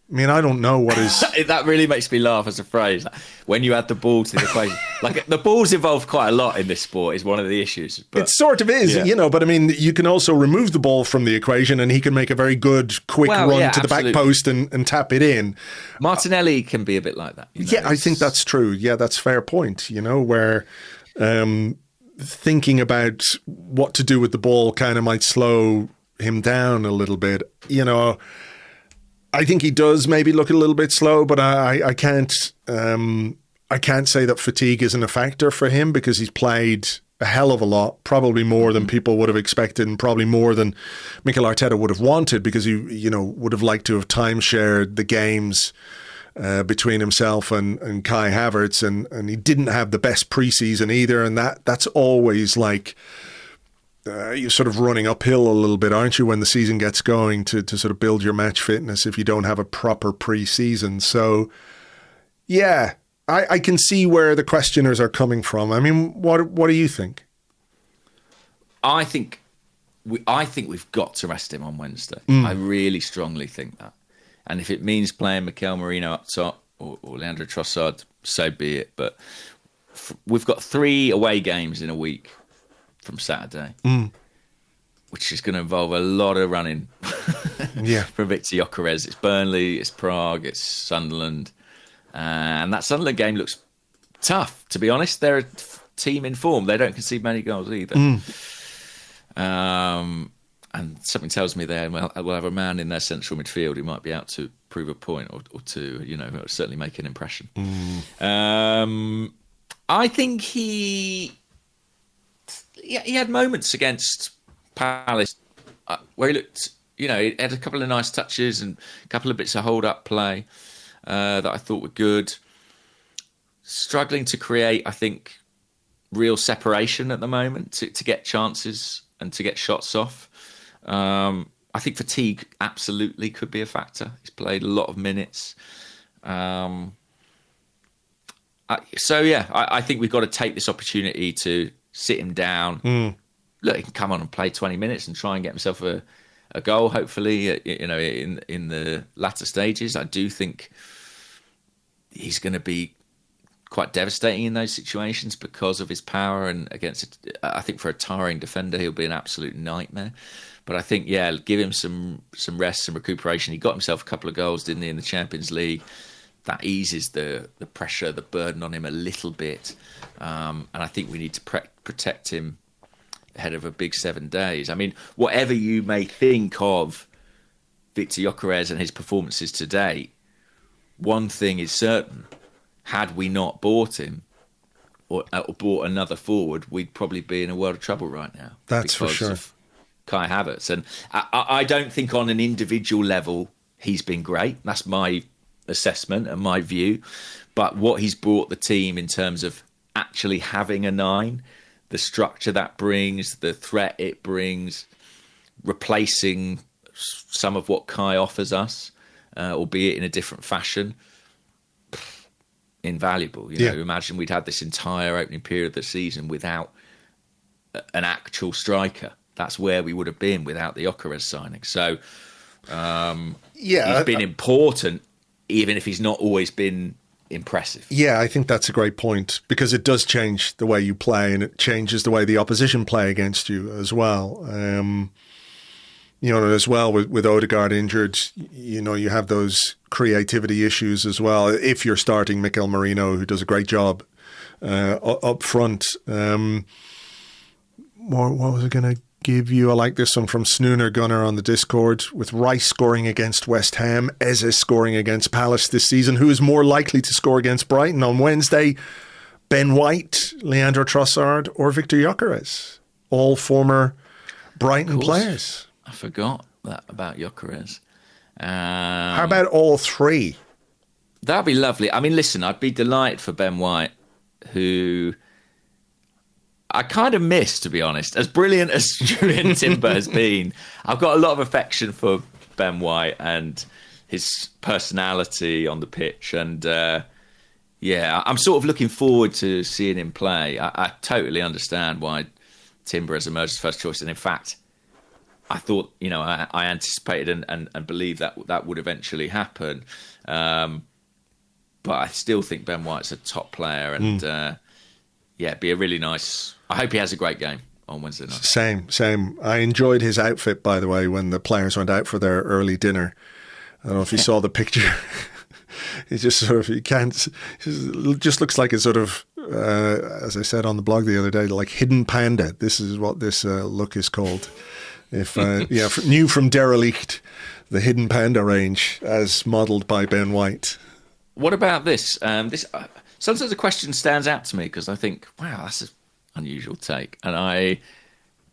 I mean, I don't know what is... That really makes me laugh as a phrase. When you add the ball to the equation. Like, the ball's involved quite a lot in this sport is one of the issues. But, it sort of is, but I mean, you can also remove the ball from the equation and he can make a very good, quick run to the back post and tap it in. Martinelli can be a bit like that. I think that's true. Yeah, that's a fair point, where thinking about what to do with the ball kind of might slow him down a little bit, I think he does maybe look a little bit slow, but I can't say that fatigue isn't a factor for him because he's played a hell of a lot, probably more than people would have expected and probably more than Mikel Arteta would have wanted because he, would have liked to have time-shared the games between himself and Kai Havertz and he didn't have the best preseason either, and that's always like... you're sort of running uphill a little bit, aren't you, when the season gets going to sort of build your match fitness if you don't have a proper pre-season. So, yeah, I can see where the questioners are coming from. I mean, what do you think? I think we've got to rest him on Wednesday. I really strongly think that. And if it means playing Mikel Merino up top or Leandro Trossard, so be it. But we've got 3 away games in a week from Saturday, which is going to involve a lot of running for Viktor Gyokeres. It's Burnley, it's Prague, it's Sunderland. And that Sunderland game looks tough, to be honest. They're a team in form. They don't concede many goals either. And something tells me we'll have a man in their central midfield who might be out to prove a point or two, certainly make an impression. I think he had moments against Palace where he looked, he had a couple of nice touches and a couple of bits of hold-up play that I thought were good. Struggling to create, I think, real separation at the moment to get chances and to get shots off. I think fatigue absolutely could be a factor. He's played a lot of minutes. I think we've got to take this opportunity to sit him down. Look, he can come on and play 20 minutes and try and get himself a goal, hopefully, in the latter stages. I do think he's going to be quite devastating in those situations because of his power, and I think for a tiring defender, he'll be an absolute nightmare. But I think, give him some rest, some recuperation. He got himself a couple of goals, didn't he, in the Champions League? That eases the pressure, the burden on him a little bit. And I think we need to protect him ahead of a big 7 days. I mean, whatever you may think of Viktor Gyokeres and his performances today, one thing is certain. Had we not bought him or bought another forward, we'd probably be in a world of trouble right now. That's for sure. Of Kai Havertz. And I don't think on an individual level he's been great. That's my assessment and my view. But what he's brought the team in terms of actually having a 9, the structure that brings, the threat it brings, replacing some of what Kai offers us, albeit in a different fashion, invaluable. Imagine we'd had this entire opening period of the season without an actual striker. That's where we would have been without the Gyokeres signing. So he's been important, even if he's not always been impressive. Yeah, I think that's a great point because it does change the way you play and it changes the way the opposition play against you as well. As well with Odegaard injured, you have those creativity issues as well. If you're starting Mikel Merino, who does a great job up front. What was I going to give you? I like this one from Snooner Gunner on the Discord. With Rice scoring against West Ham, Eze scoring against Palace this season, who is more likely to score against Brighton on Wednesday? Ben White, Leandro Trossard, or Viktor Gyokeres? All former Brighton players. I forgot that about Gyokeres. How about all 3? That'd be lovely. I mean, listen, I'd be delighted for Ben White, who I kind of miss, to be honest. As brilliant as Julian Timber has been, I've got a lot of affection for Ben White and his personality on the pitch. And I'm sort of looking forward to seeing him play. I totally understand why Timber has emerged as first choice. And in fact, I thought, I anticipated and believed that would eventually happen. But I still think Ben White's a top player, and it'd be a really nice. I hope he has a great game on Wednesday night. Same. I enjoyed his outfit, by the way, when the players went out for their early dinner. I don't know if you saw the picture. He just just looks like a sort of, as I said on the blog the other day, like hidden panda. This is what this look is called. If new from Derelict, the hidden panda range, as modelled by Ben White. What about this? Sometimes the question stands out to me because I think, wow, that's an unusual take, and I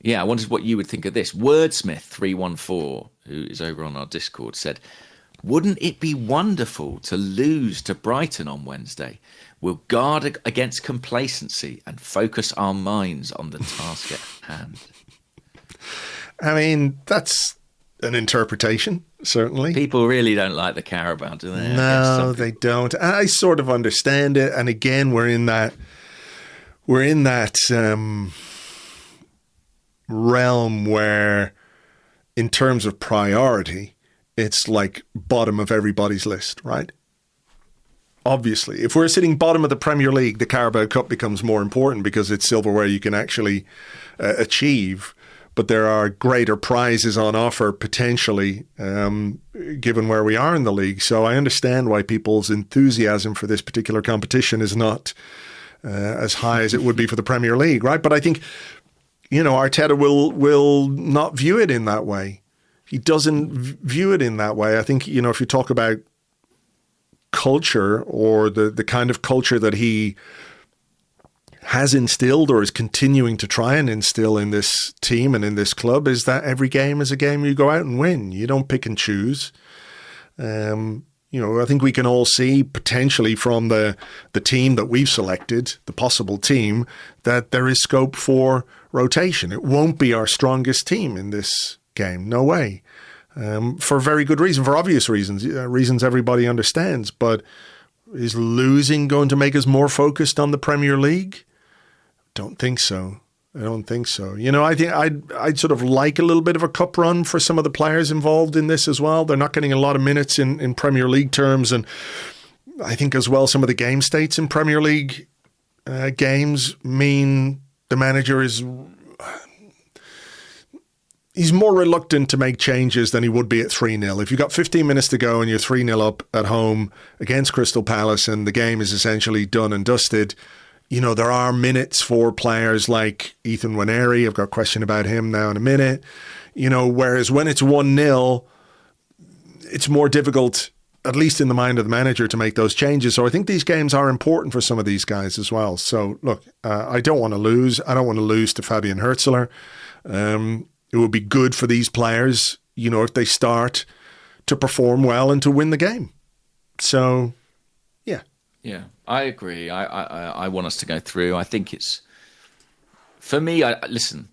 wondered what you would think of this. Wordsmith314, who is over on our Discord, said, "Wouldn't it be wonderful to lose to Brighton on Wednesday? We'll guard against complacency and focus our minds on the task at hand." I mean, that's an interpretation, certainly. People really don't like the Carabao, do they? No, they don't. I sort of understand it. And again, we're in that realm where, in terms of priority, it's like bottom of everybody's list, right? Obviously, if we're sitting bottom of the Premier League, the Carabao Cup becomes more important because it's silverware you can actually achieve. But there are greater prizes on offer potentially, given where we are in the league. So I understand why people's enthusiasm for this particular competition is not as high as it would be for the Premier League, right? But I think, Arteta will not view it in that way. He doesn't view it in that way. I think, if you talk about culture or the kind of culture that he has instilled or is continuing to try and instill in this team and in this club, is that every game is a game you go out and win. You don't pick and choose. I think we can all see potentially from the team that we've selected, the possible team, that there is scope for rotation. It won't be our strongest team in this game. No way. For very good reason, for obvious reasons, reasons everybody understands. But is losing going to make us more focused on the Premier League? Don't think so. I don't think so. I think I'd sort of like a little bit of a cup run for some of the players involved in this as well. They're not getting a lot of minutes in Premier League terms. And I think as well, some of the game states in Premier League games mean the manager he's more reluctant to make changes than he would be at 3-0. If you've got 15 minutes to go and you're 3-0 up at home against Crystal Palace and the game is essentially done and dusted, there are minutes for players like Ethan Nwaneri. I've got a question about him now in a minute. Whereas when it's 1-0, it's more difficult, at least in the mind of the manager, to make those changes. So I think these games are important for some of these guys as well. So look, I don't want to lose. I don't want to lose to Fabian Hürzeler. It would be good for these players, if they start to perform well and to win the game. So, yeah. Yeah, I agree. I want us to go through. I think it's, for me, listen,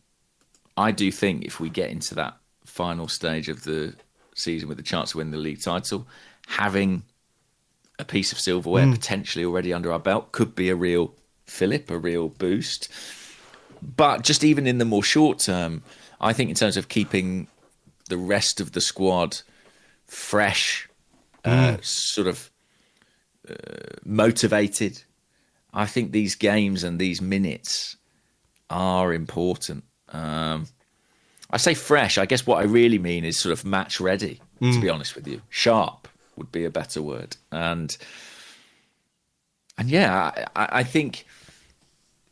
I do think if we get into that final stage of the season with the chance to win the league title, having a piece of silverware potentially already under our belt could be a real fillip, a real boost. But just even in the more short term, I think in terms of keeping the rest of the squad fresh, sort of motivated, I think these games and these minutes are important. I say fresh. I guess what I really mean is sort of match ready, to be honest with you. Sharp would be a better word. And yeah, I think,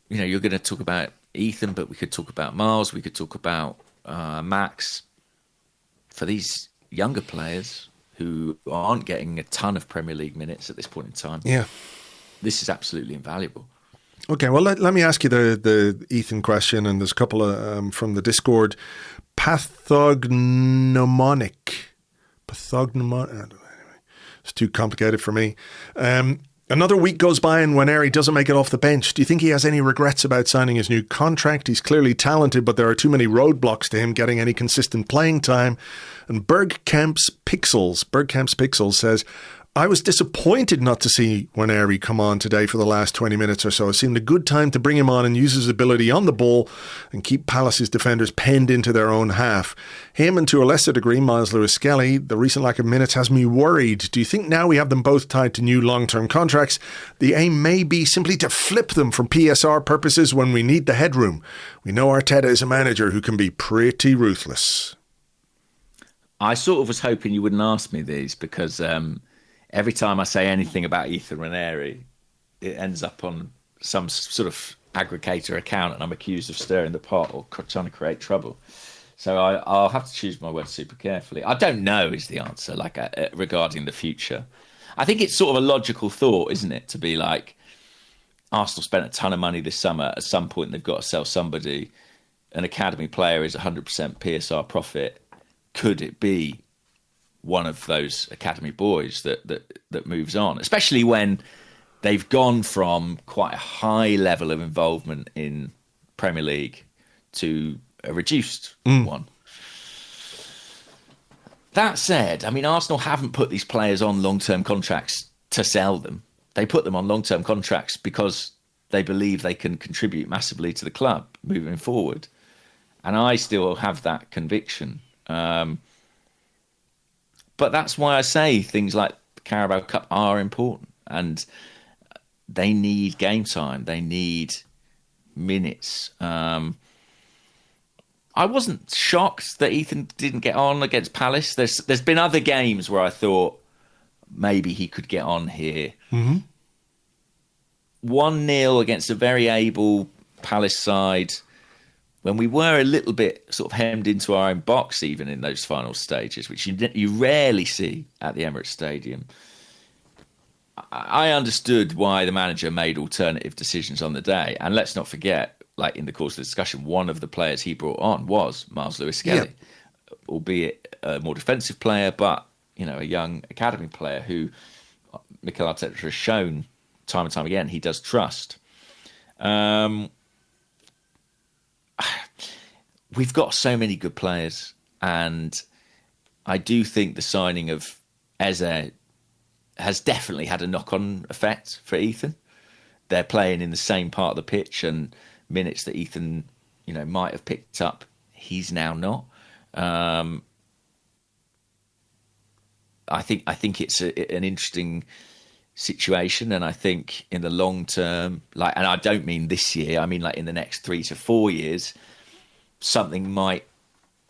you're going to talk about Ethan, but we could talk about Miles, we could talk about Max. For these younger players who aren't getting a ton of Premier League minutes at this point in time, this is absolutely invaluable. Okay, well, let me ask you the Ethan question, and there's a couple of from the Discord. Pathognomonic. Anyway, it's too complicated for me. Another week goes by and Nwaneri doesn't make it off the bench. Do you think he has any regrets about signing his new contract? He's clearly talented, but there are too many roadblocks to him getting any consistent playing time. And Bergkamp's Pixels says, I was disappointed not to see Nwaneri come on today for the last 20 minutes or so. It seemed a good time to bring him on and use his ability on the ball and keep Palace's defenders penned into their own half. Him and to a lesser degree, Miles Lewis-Skelly, the recent lack of minutes has me worried. Do you think now we have them both tied to new long-term contracts, the aim may be simply to flip them for PSR purposes when we need the headroom? We know Arteta is a manager who can be pretty ruthless. I sort of was hoping you wouldn't ask me these because every time I say anything about Ethan Nwaneri, it ends up on some sort of aggregator account and I'm accused of stirring the pot or trying to create trouble. So I'll have to choose my words super carefully. I don't know is the answer, regarding the future. I think it's sort of a logical thought, isn't it, to be like, Arsenal spent a ton of money this summer. At some point, they've got to sell somebody. An academy player is 100% PSR profit. Could it be one of those academy boys that moves on, especially when they've gone from quite a high level of involvement in Premier League to a reduced one? That said, I mean, Arsenal haven't put these players on long-term contracts to sell them. They put them on long-term contracts because they believe they can contribute massively to the club moving forward. And I still have that conviction. But that's why I say things like the Carabao Cup are important and they need game time. They need minutes. I wasn't shocked that Ethan didn't get on against Palace. There's been other games where I thought maybe he could get on here. 1-0 against a very able Palace side, when we were a little bit sort of hemmed into our own box, even in those final stages, which you rarely see at the Emirates Stadium. I understood why the manager made alternative decisions on the day. And let's not forget, like in the course of the discussion, one of the players he brought on was Miles Lewis-Skelly, albeit a more defensive player, but a young academy player who Mikel Arteta has shown time and time again he does trust. We've got so many good players, and I do think the signing of Eze has definitely had a knock-on effect for Ethan. They're playing in the same part of the pitch, and minutes that Ethan, might have picked up, he's now not. I think it's an interesting situation, and I think in the long term, and I don't mean this year, I mean in the next 3 to 4 years, something might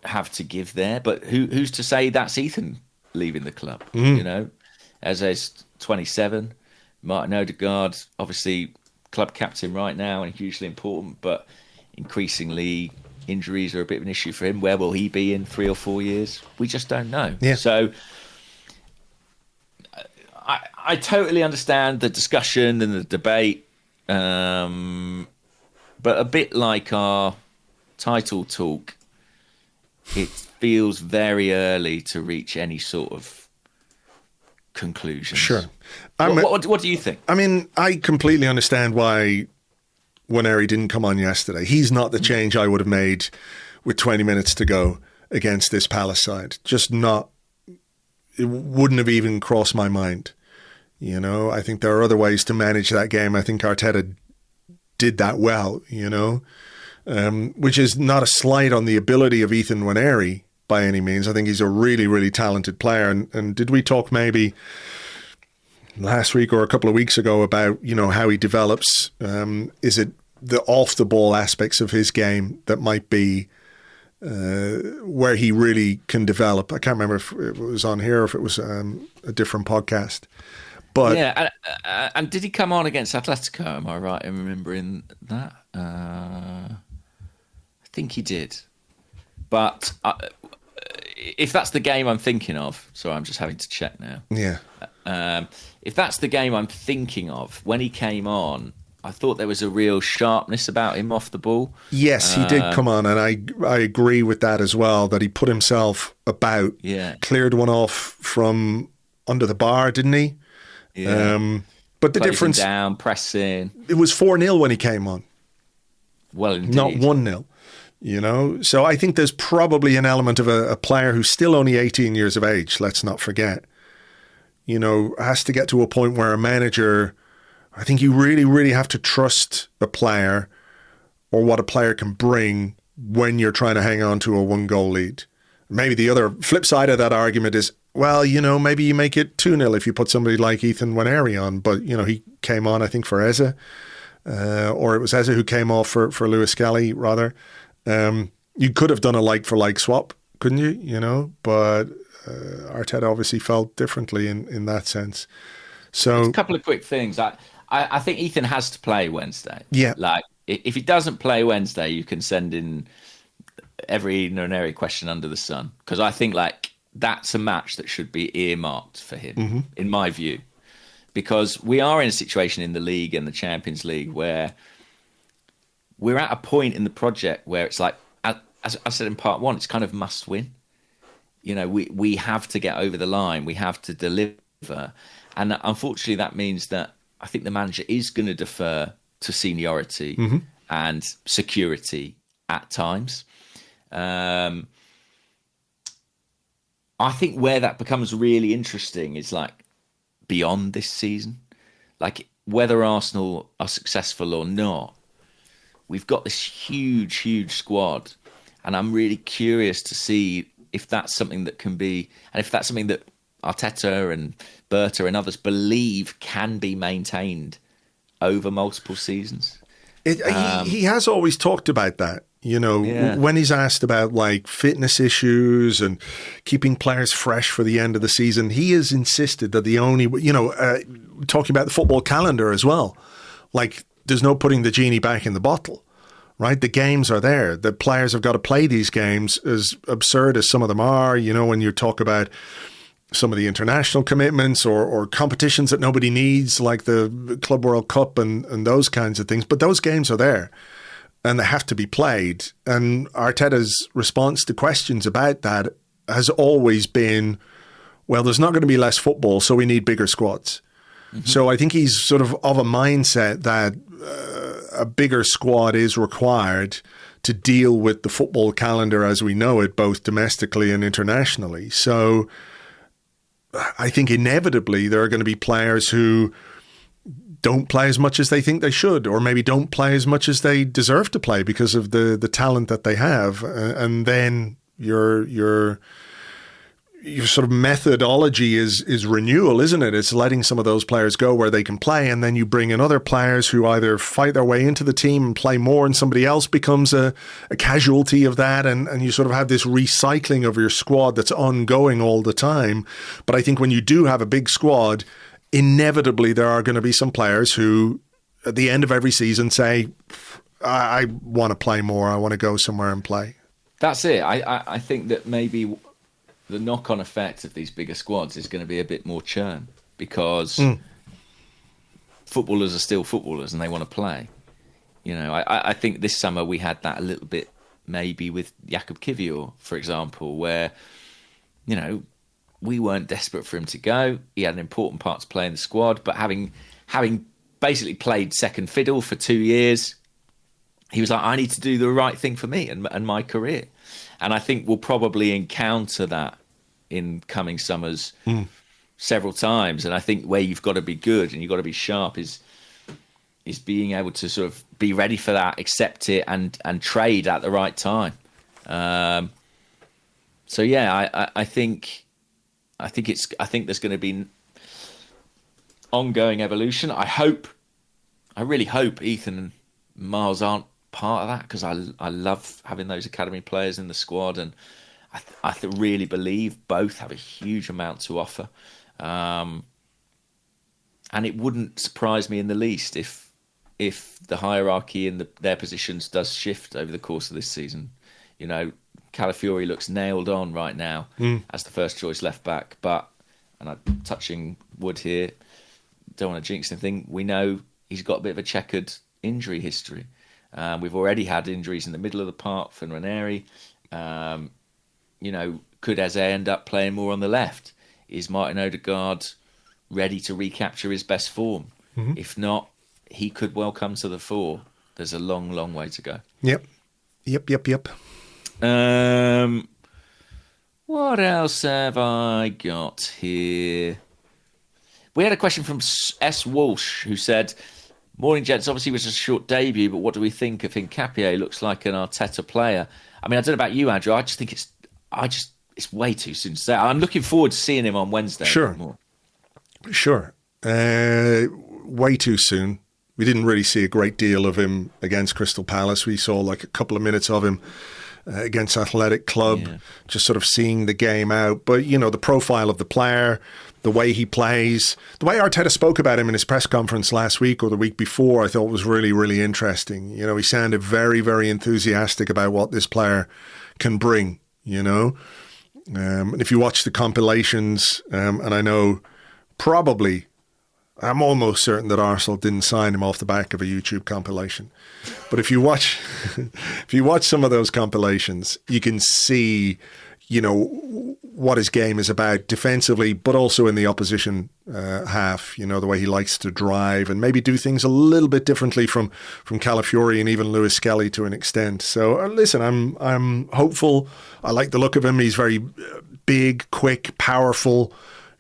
have to give there. But who's to say that's Ethan leaving the club? Eze's 27, Martin Odegaard, obviously club captain right now and hugely important, but increasingly injuries are a bit of an issue for him. Where will he be in 3 or 4 years? We just don't know. Yeah. So I totally understand the discussion and the debate, but a bit like our title talk, it feels very early to reach any sort of conclusions. Sure. What do you think? I mean, I completely understand why Nwaneri didn't come on yesterday. He's not the change I would have made with 20 minutes to go against this Palace side. Just not, it wouldn't have even crossed my mind. I think there are other ways to manage that game. I think Arteta did that well, which is not a slight on the ability of Ethan Nwaneri by any means. I think he's a really, really talented player. And did we talk maybe last week or a couple of weeks ago about, how he develops? Is it the off-the-ball aspects of his game that might be where he really can develop? I can't remember if it was on here or if it was a different podcast. But yeah, and did he come on against Atletico? Am I right in remembering that? I think he did. But if that's the game I'm thinking of, sorry, I'm just having to check now. Yeah. If that's the game I'm thinking of, when he came on, I thought there was a real sharpness about him off the ball. Yes, he did come on, and I agree with that as well, that he put himself about, cleared one off from under the bar, didn't he? Yeah. But the difference... down, pressing. It was 4-0 when he came on. Well, indeed. Not 1-0. So I think there's probably an element of a player who's still only 18 years of age, let's not forget. has to get to a point where a manager, I think you really, really have to trust a player or what a player can bring when you're trying to hang on to a 1-goal lead. Maybe the other flip side of that argument is, well, maybe you make it 2-0 if you put somebody like Ethan Nwaneri on. But, he came on, I think, for Eze. Or it was Eze who came off for Lewis Skelly, rather. You could have done a like-for-like swap, couldn't you? But Arteta obviously felt differently in that sense. So a couple of quick things. I think Ethan has to play Wednesday. Yeah. Like, if he doesn't play Wednesday, you can send in every Nwaneri question under the sun. Because I think, that's a match that should be earmarked for him, in my view. Because we are in a situation in the league and the Champions League where we're at a point in the project where it's like, as I said in part 1, it's kind of must win. We have to get over the line. We have to deliver. And unfortunately, that means that I think the manager is going to defer to seniority and security at times. I think where that becomes really interesting is beyond this season. Whether Arsenal are successful or not, we've got this huge, huge squad. And I'm really curious to see if that's something that can be, and if that's something that Arteta and Berta and others believe can be maintained over multiple seasons. He has always talked about that, when he's asked about fitness issues and keeping players fresh for the end of the season. He has insisted that the only, talking about the football calendar as well, there's no putting the genie back in the bottle. Right, the games are there. The players have got to play these games, as absurd as some of them are. When you talk about some of the international commitments or competitions that nobody needs, like the Club World Cup and those kinds of things. But those games are there and they have to be played. And Arteta's response to questions about that has always been, well, there's not going to be less football, so we need bigger squads. So I think he's sort of a mindset that a bigger squad is required to deal with the football calendar as we know it, both domestically and internationally. So I think inevitably there are going to be players who don't play as much as they think they should, or maybe don't play as much as they deserve to play because of the talent that they have. And then your sort of methodology is renewal, isn't it? It's letting some of those players go where they can play, and then you bring in other players who either fight their way into the team and play more, and somebody else becomes a casualty of that, and you sort of have this recycling of your squad that's ongoing all the time. But I think when you do have a big squad, inevitably there are going to be some players who, at the end of every season, say, I want to play more, I want to go somewhere and play. That's it. I think that maybe the knock-on effect of these bigger squads is going to be a bit more churn because footballers are still footballers and they want to play. I think this summer we had that a little bit maybe with Jakub Kiwior, for example, where, we weren't desperate for him to go. He had an important part to play in the squad, but having basically played second fiddle for 2 years, he was like, I need to do the right thing for me and my career. And I think we'll probably encounter that in coming summers several times. And I think where you've got to be good and you've got to be sharp is being able to sort of be ready for that, accept it, and trade at the right time. So yeah, I think there's going to be ongoing evolution. I really hope Ethan and Miles aren't part of that, because I love having those academy players in the squad, and I really believe both have a huge amount to offer. And it wouldn't surprise me in the least if the hierarchy in their positions does shift over the course of this season. Calafiori looks nailed on right now as the first choice left back, and I'm touching wood here, don't want to jinx anything, we know he's got a bit of a checkered injury history. We've already had injuries in the middle of the park for Nwaneri. Could Eze end up playing more on the left? Is Martin Odegaard ready to recapture his best form? If not, he could well come to the fore. There's a long, long way to go. Yep. What else have I got here? We had a question from S. Walsh, who said, "Morning, gents. Obviously, it was a short debut, but what do we think of Hincapié? Looks like an Arteta player." I mean, I don't know about you, Andrew. I just think it's way too soon to say. I'm looking forward to seeing him on Wednesday. Sure. Way too soon. We didn't really see a great deal of him against Crystal Palace. We saw like a couple of minutes of him against Athletic Club, just sort of seeing the game out. But, you know, the profile of the player, the way he plays, the way Arteta spoke about him in his press conference last week or the week before, I thought was really, really interesting. You know, he sounded very, very enthusiastic about what this player can bring, you know. And if you watch the compilations, and I know probably, I'm almost certain that Arsenal didn't sign him off the back of a YouTube compilation. But if you watch some of those compilations, you can see, you know, what his game is about defensively, but also in the opposition half, you know, the way he likes to drive and maybe do things a little bit differently from Calafiori and even Lewis Skelly to an extent. So listen, I'm hopeful. I like the look of him. He's very big, quick, powerful.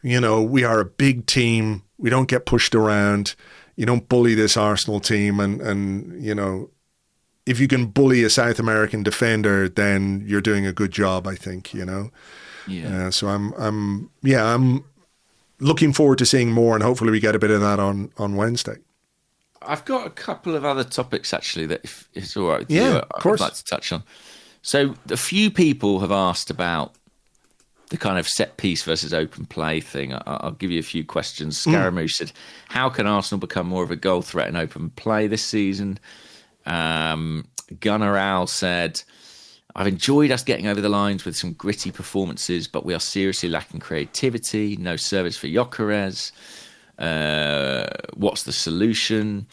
You know, we are a big team. We don't get pushed around. You don't bully this Arsenal team. And you know, if you can bully a South American defender, then you're doing a good job, I think, you know. Yeah. So I'm looking forward to seeing more, and hopefully we get a bit of that on Wednesday. I've got a couple of other topics, actually, that if it's all right with you, of course. I'd like to touch on. So a few people have asked about the kind of set piece versus open play thing. I'll give you a few questions. Scaramouche said, how can Arsenal become more of a goal threat in open play this season? Gunnar Owl said, I've enjoyed us getting over the lines with some gritty performances, but we are seriously lacking creativity. No service for Gyokeres. What's the solution?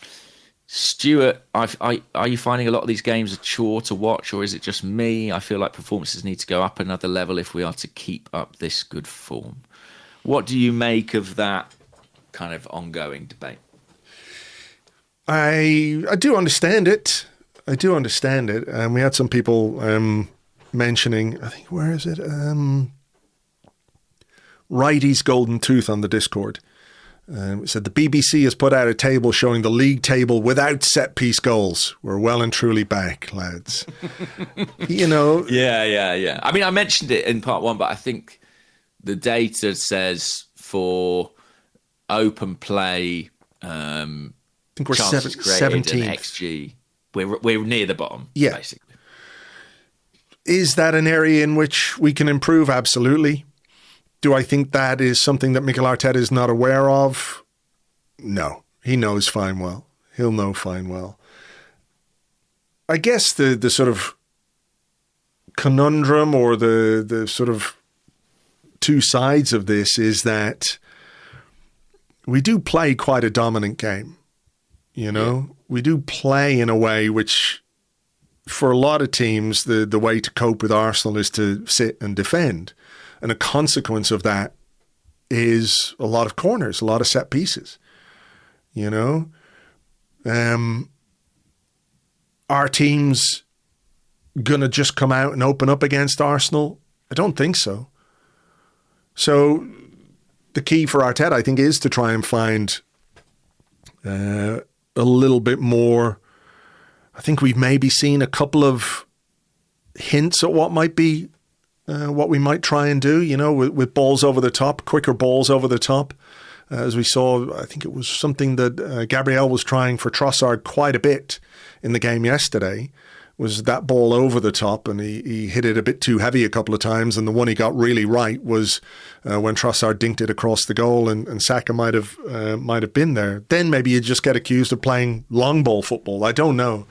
Stuart, are you finding a lot of these games a chore to watch, or is it just me? I feel like performances need to go up another level if we are to keep up this good form. What do you make of that kind of ongoing debate? I do understand it. And we had some people mentioning, I think, where is it? Righty's Golden Tooth on the Discord. It said the BBC has put out a table showing the league table without set-piece goals. We're well and truly back, lads. You know? Yeah. I mean, I mentioned it in part one, but I think the data says for open play, I think we're chances created 17th. And XG, we're near the bottom, basically. Is that an area in which we can improve? Absolutely. Do I think that is something that Mikel Arteta is not aware of? No. He knows fine well. He'll know fine well. I guess the sort of conundrum or the sort of two sides of this is that we do play quite a dominant game. You know? Yeah. We do play in a way which, for a lot of teams, the way to cope with Arsenal is to sit and defend. And a consequence of that is a lot of corners, a lot of set pieces. You know? Are teams going to just come out and open up against Arsenal? I don't think so. So the key for Arteta, I think, is to try and find a little bit more. I think we've maybe seen a couple of hints at what might be what we might try and do, you know, with balls over the top, quicker balls over the top. As we saw, I think it was something that Gabriel was trying for Trossard quite a bit in the game yesterday, was that ball over the top, and he hit it a bit too heavy a couple of times, and the one he got really right was when Trossard dinked it across the goal, and Saka might have been there. Then maybe you just get accused of playing long ball football. I don't know.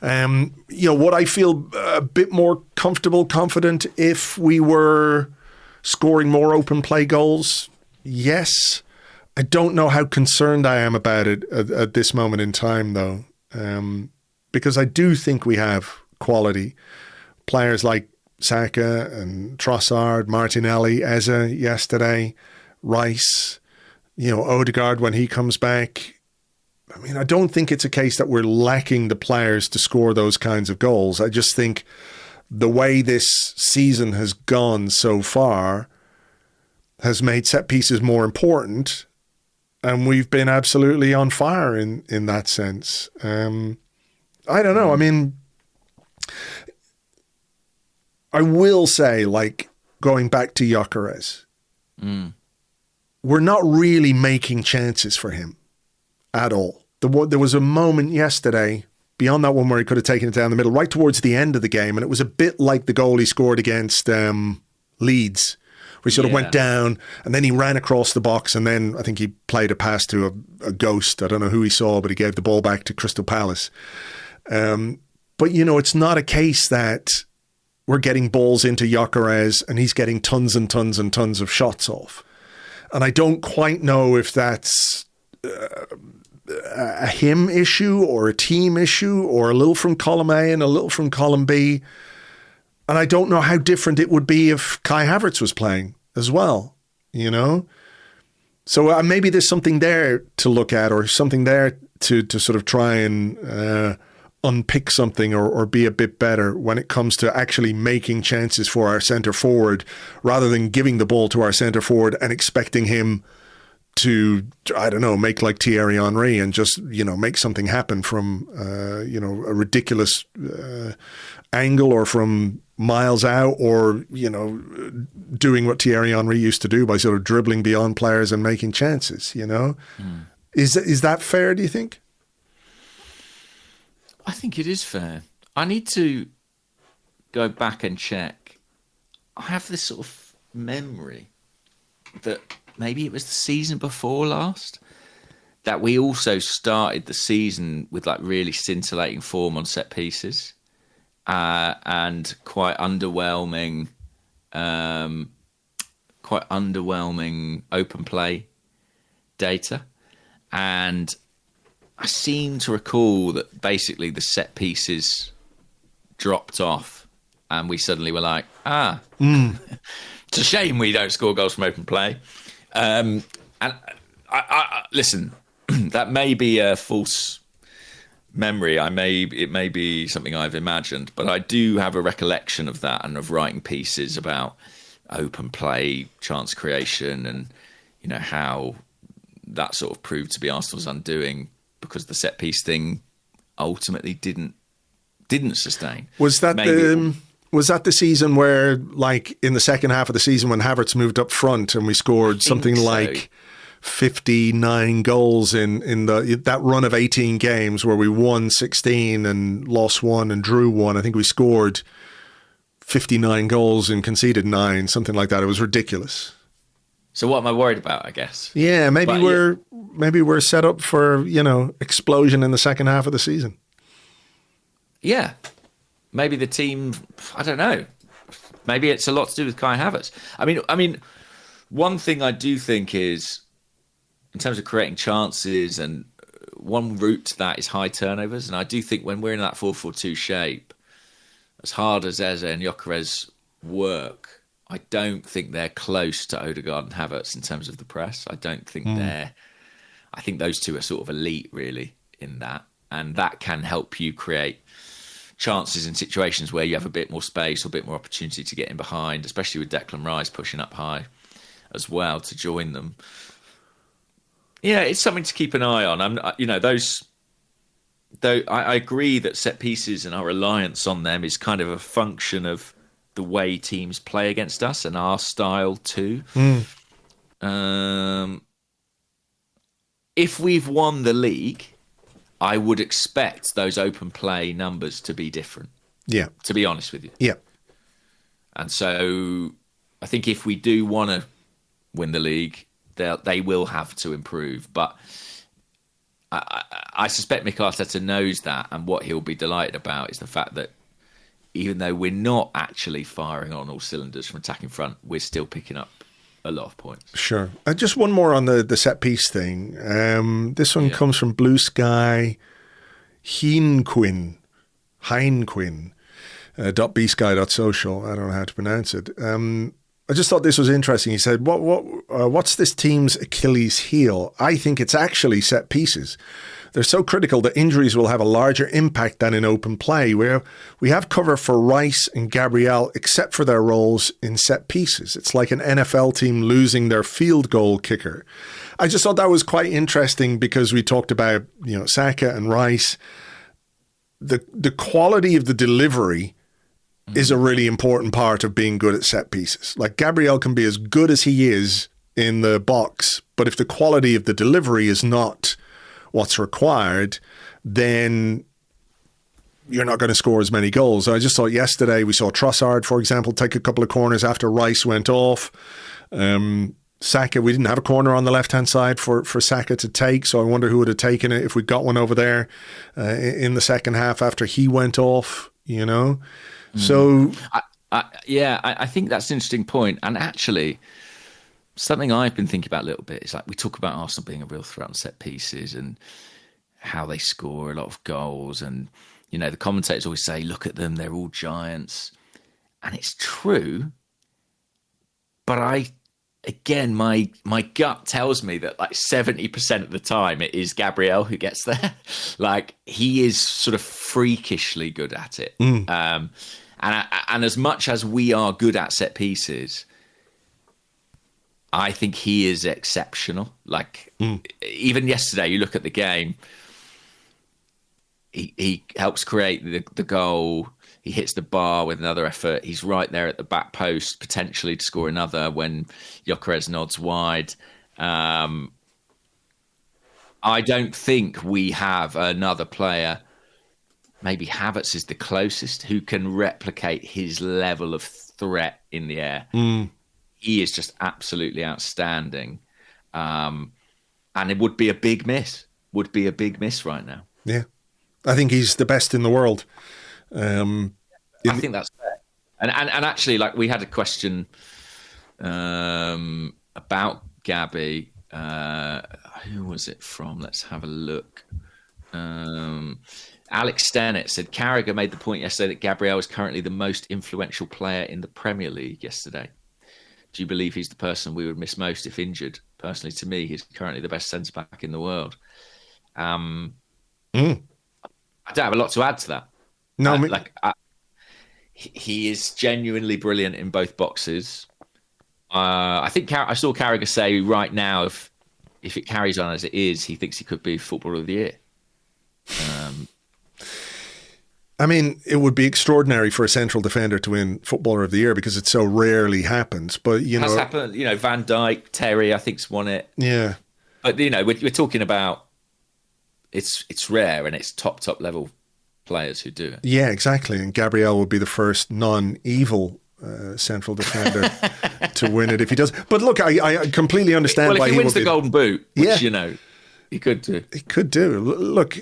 You know, would I feel a bit more comfortable, confident if we were scoring more open play goals? Yes. I don't know how concerned I am about it at this moment in time, though, because I do think we have quality. Players like Saka and Trossard, Martinelli, Eze yesterday, Rice, you know, Odegaard when he comes back. I mean, I don't think it's a case that we're lacking the players to score those kinds of goals. I just think the way this season has gone so far has made set pieces more important. and we've been absolutely on fire in that sense. I don't know. I mean, I will say, like, going back to Gyokeres, we're not really making chances for him at all. There was a moment yesterday, beyond that one where he could have taken it down the middle, right towards the end of the game, and it was a bit like the goal he scored against Leeds, where he sort of went down, and then he ran across the box, and then I think he played a pass to a ghost. I don't know who he saw, but he gave the ball back to Crystal Palace. But, you know, it's not a case that we're getting balls into Gyokeres and he's getting tons and tons and tons of shots off. And I don't quite know if that's a him issue or a team issue or a little from column A and a little from column B. And I don't know how different it would be if Kai Havertz was playing as well, you know? So maybe there's something there to look at, or something there to sort of try and unpick something or be a bit better when it comes to actually making chances for our centre forward, rather than giving the ball to our centre forward and expecting him to, I don't know, make like Thierry Henry and just, you know, make something happen from, you know, a ridiculous angle or from miles out, or, you know, doing what Thierry Henry used to do by sort of dribbling beyond players and making chances, you know? Is that fair, do you think? I think it is fair. I need to go back and check. I have this sort of memory that maybe it was the season before last that we also started the season with like really scintillating form on set pieces and quite underwhelming open play data. And I seem to recall that basically the set pieces dropped off and we suddenly were like, it's a shame we don't score goals from open play. And I listen, that may be a false memory. It may be something I've imagined, but I do have a recollection of that and of writing pieces about open play, chance creation, and, you know, how that sort of proved to be Arsenal's undoing, because the set piece thing ultimately didn't sustain. Was that the season where, like, in the second half of the season when Havertz moved up front and we scored something like 59 goals in that run of 18 games where we won 16 and lost 1 and drew 1? I think we scored 59 goals and conceded 9, something like that. It was ridiculous. So what am I worried about, I guess? Yeah, maybe we're set up for, you know, explosion in the second half of the season. Yeah. Maybe the team, I don't know. Maybe it's a lot to do with Kai Havertz. I mean, one thing I do think is, in terms of creating chances, and one route to that is high turnovers. And I do think when we're in that 4-4-2 shape, as hard as Eze and Gyokeres work, I don't think they're close to Odegaard and Havertz in terms of the press. I don't think I think those two are sort of elite, really, in that. And that can help you create chances in situations where you have a bit more space or a bit more opportunity to get in behind, especially with Declan Rice pushing up high as well to join them. Yeah, it's something to keep an eye on. I agree that set pieces and our reliance on them is kind of a function of the way teams play against us and our style too. If we've won the league, I would expect those open play numbers to be different. Yeah. To be honest with you. Yeah. And so I think if we do want to win the league, they will have to improve. But I suspect Mikel Arteta knows that, and what he'll be delighted about is the fact that even though we're not actually firing on all cylinders from attacking front, we're still picking up a lot of points. Sure. Just one more on the set piece thing. This one comes from Blue Sky Heinquin. .bsky.social. I don't know how to pronounce it. I just thought this was interesting. He said, what's this team's Achilles heel? I think it's actually set pieces. they're so critical that injuries will have a larger impact than in open play. We have cover for Rice and Gabriel, except for their roles in set pieces. It's like an NFL team losing their field goal kicker. I just thought that was quite interesting because we talked about, Saka and Rice. The quality of the delivery is a really important part of being good at set pieces. Like Gabriel can be as good as he is in the box, but if the quality of the delivery is not what's required, then you're not going to score as many goals. I just thought yesterday we saw Trossard, for example, take a couple of corners after Rice went off. Saka, we didn't have a corner on the left-hand side for Saka to take, so I wonder who would have taken it if we got one over there in the second half after he went off, So, I think that's an interesting point. And actually, something I've been thinking about a little bit is like we talk about Arsenal being a real threat on set pieces and how they score a lot of goals. And, the commentators always say, look at them, they're all giants. And it's true. But my gut tells me that like 70% of the time it is Gabriel who gets there. Like he is sort of freakishly good at it. And as much as we are good at set pieces, I think he is exceptional. Like even yesterday, you look at the game, he helps create the goal. He hits the bar with another effort. He's right there at the back post, potentially to score another when Gyokeres nods wide. I don't think we have another player. Maybe Havertz is the closest who can replicate his level of threat in the air. He is just absolutely outstanding. And it would be a big miss. Right now. Yeah. I think he's the best in the world. I think that's fair. And actually, like we had a question about Gabby. Who was it from? Let's have a look. Alex Stennett said Carragher made the point yesterday that Gabriel is currently the most influential player in the Premier League yesterday. Do you believe he's the person we would miss most if injured? Personally, to me, he's currently the best centre-back in the world. I don't have a lot to add to that. No, he is genuinely brilliant in both boxes. I think I saw Carragher say right now, if it carries on as it is, he thinks he could be Footballer of the Year. It would be extraordinary for a central defender to win Footballer of the Year because it so rarely happens. But it has happened. Van Dijk, Terry, I think's won it. Yeah, but we're talking about it's rare and it's top level players who do it. Yeah, exactly. And Gabriel would be the first non-evil central defender to win it if he does. But look, I completely understand why he wins the Golden Boot, which, he could do. He could do. Look,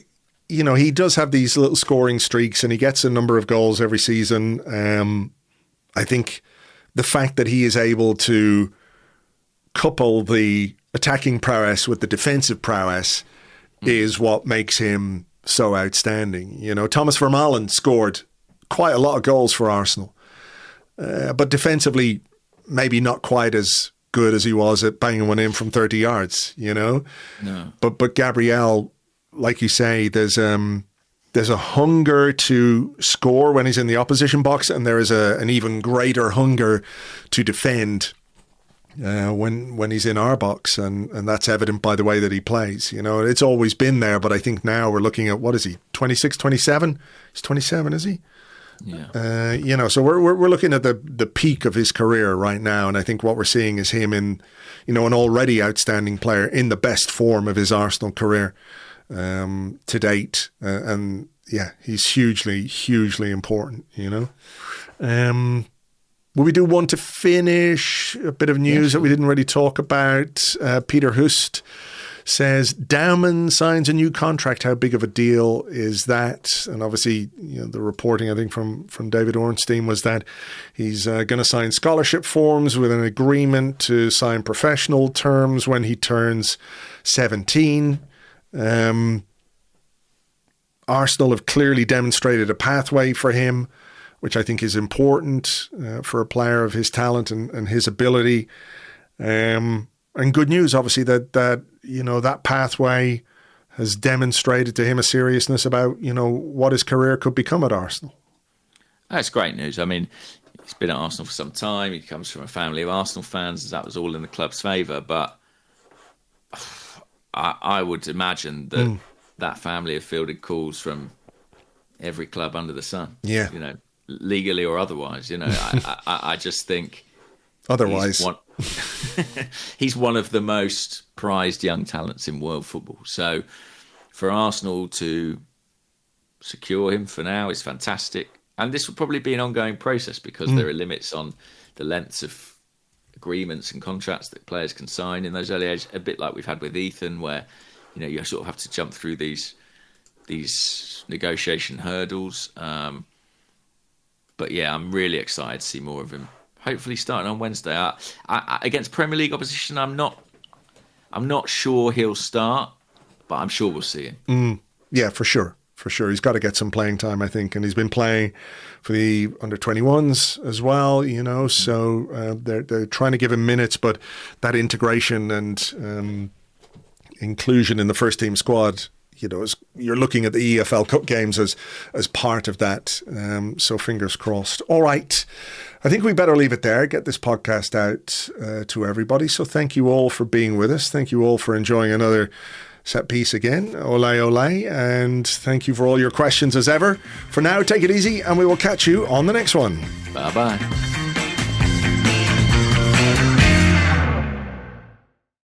he does have these little scoring streaks and he gets a number of goals every season. I think the fact that he is able to couple the attacking prowess with the defensive prowess is what makes him so outstanding. Thomas Vermaelen scored quite a lot of goals for Arsenal, but defensively maybe not quite as good as he was at banging one in from 30 yards, No. But Gabriel, like you say, there's a hunger to score when he's in the opposition box, and there is an even greater hunger to defend when he's in our box, and that's evident by the way that he plays. It's always been there, but I think now we're looking at, what is he, 26, 27? He's 27, is he? Yeah. So we're looking at the peak of his career right now, and I think what we're seeing is him in, an already outstanding player in the best form of his Arsenal career to date, and yeah, he's hugely, hugely important. Will we do one to finish? A bit of news that we didn't really talk about. Peter Hust says Dowman signs a new contract. How big of a deal is that? And obviously, the reporting, I think, from David Ornstein was that he's going to sign scholarship forms with an agreement to sign professional terms when he turns 17. Arsenal have clearly demonstrated a pathway for him, which I think is important for a player of his talent and his ability. And good news, obviously, that pathway has demonstrated to him a seriousness about, what his career could become at Arsenal. That's great news. I mean, he's been at Arsenal for some time. He comes from a family of Arsenal fans. That was all in the club's favour. But I would imagine that that family have fielded calls from every club under the sun. Yeah. Legally or otherwise. I just think otherwise he's one of the most prized young talents in world football. So for Arsenal to secure him for now is fantastic. And this will probably be an ongoing process because there are limits on the lengths of agreements and contracts that players can sign in those early ages, a bit like we've had with Ethan, where you sort of have to jump through these negotiation hurdles. But yeah, I'm really excited to see more of him. Hopefully, starting on Wednesday. I, against Premier League opposition, I'm not sure he'll start, but I'm sure we'll see him. Yeah, for sure. For sure. He's got to get some playing time, I think. And he's been playing for the under-21s as well, so they're trying to give him minutes, but that integration and inclusion in the first team squad, you're looking at the EFL Cup games as part of that. So fingers crossed. All right. I think we better leave it there, get this podcast out to everybody. So thank you all for being with us. Thank you all for enjoying another set piece again. Ole, ole. And thank you for all your questions as ever. For now, take it easy and we will catch you on the next one. Bye-bye.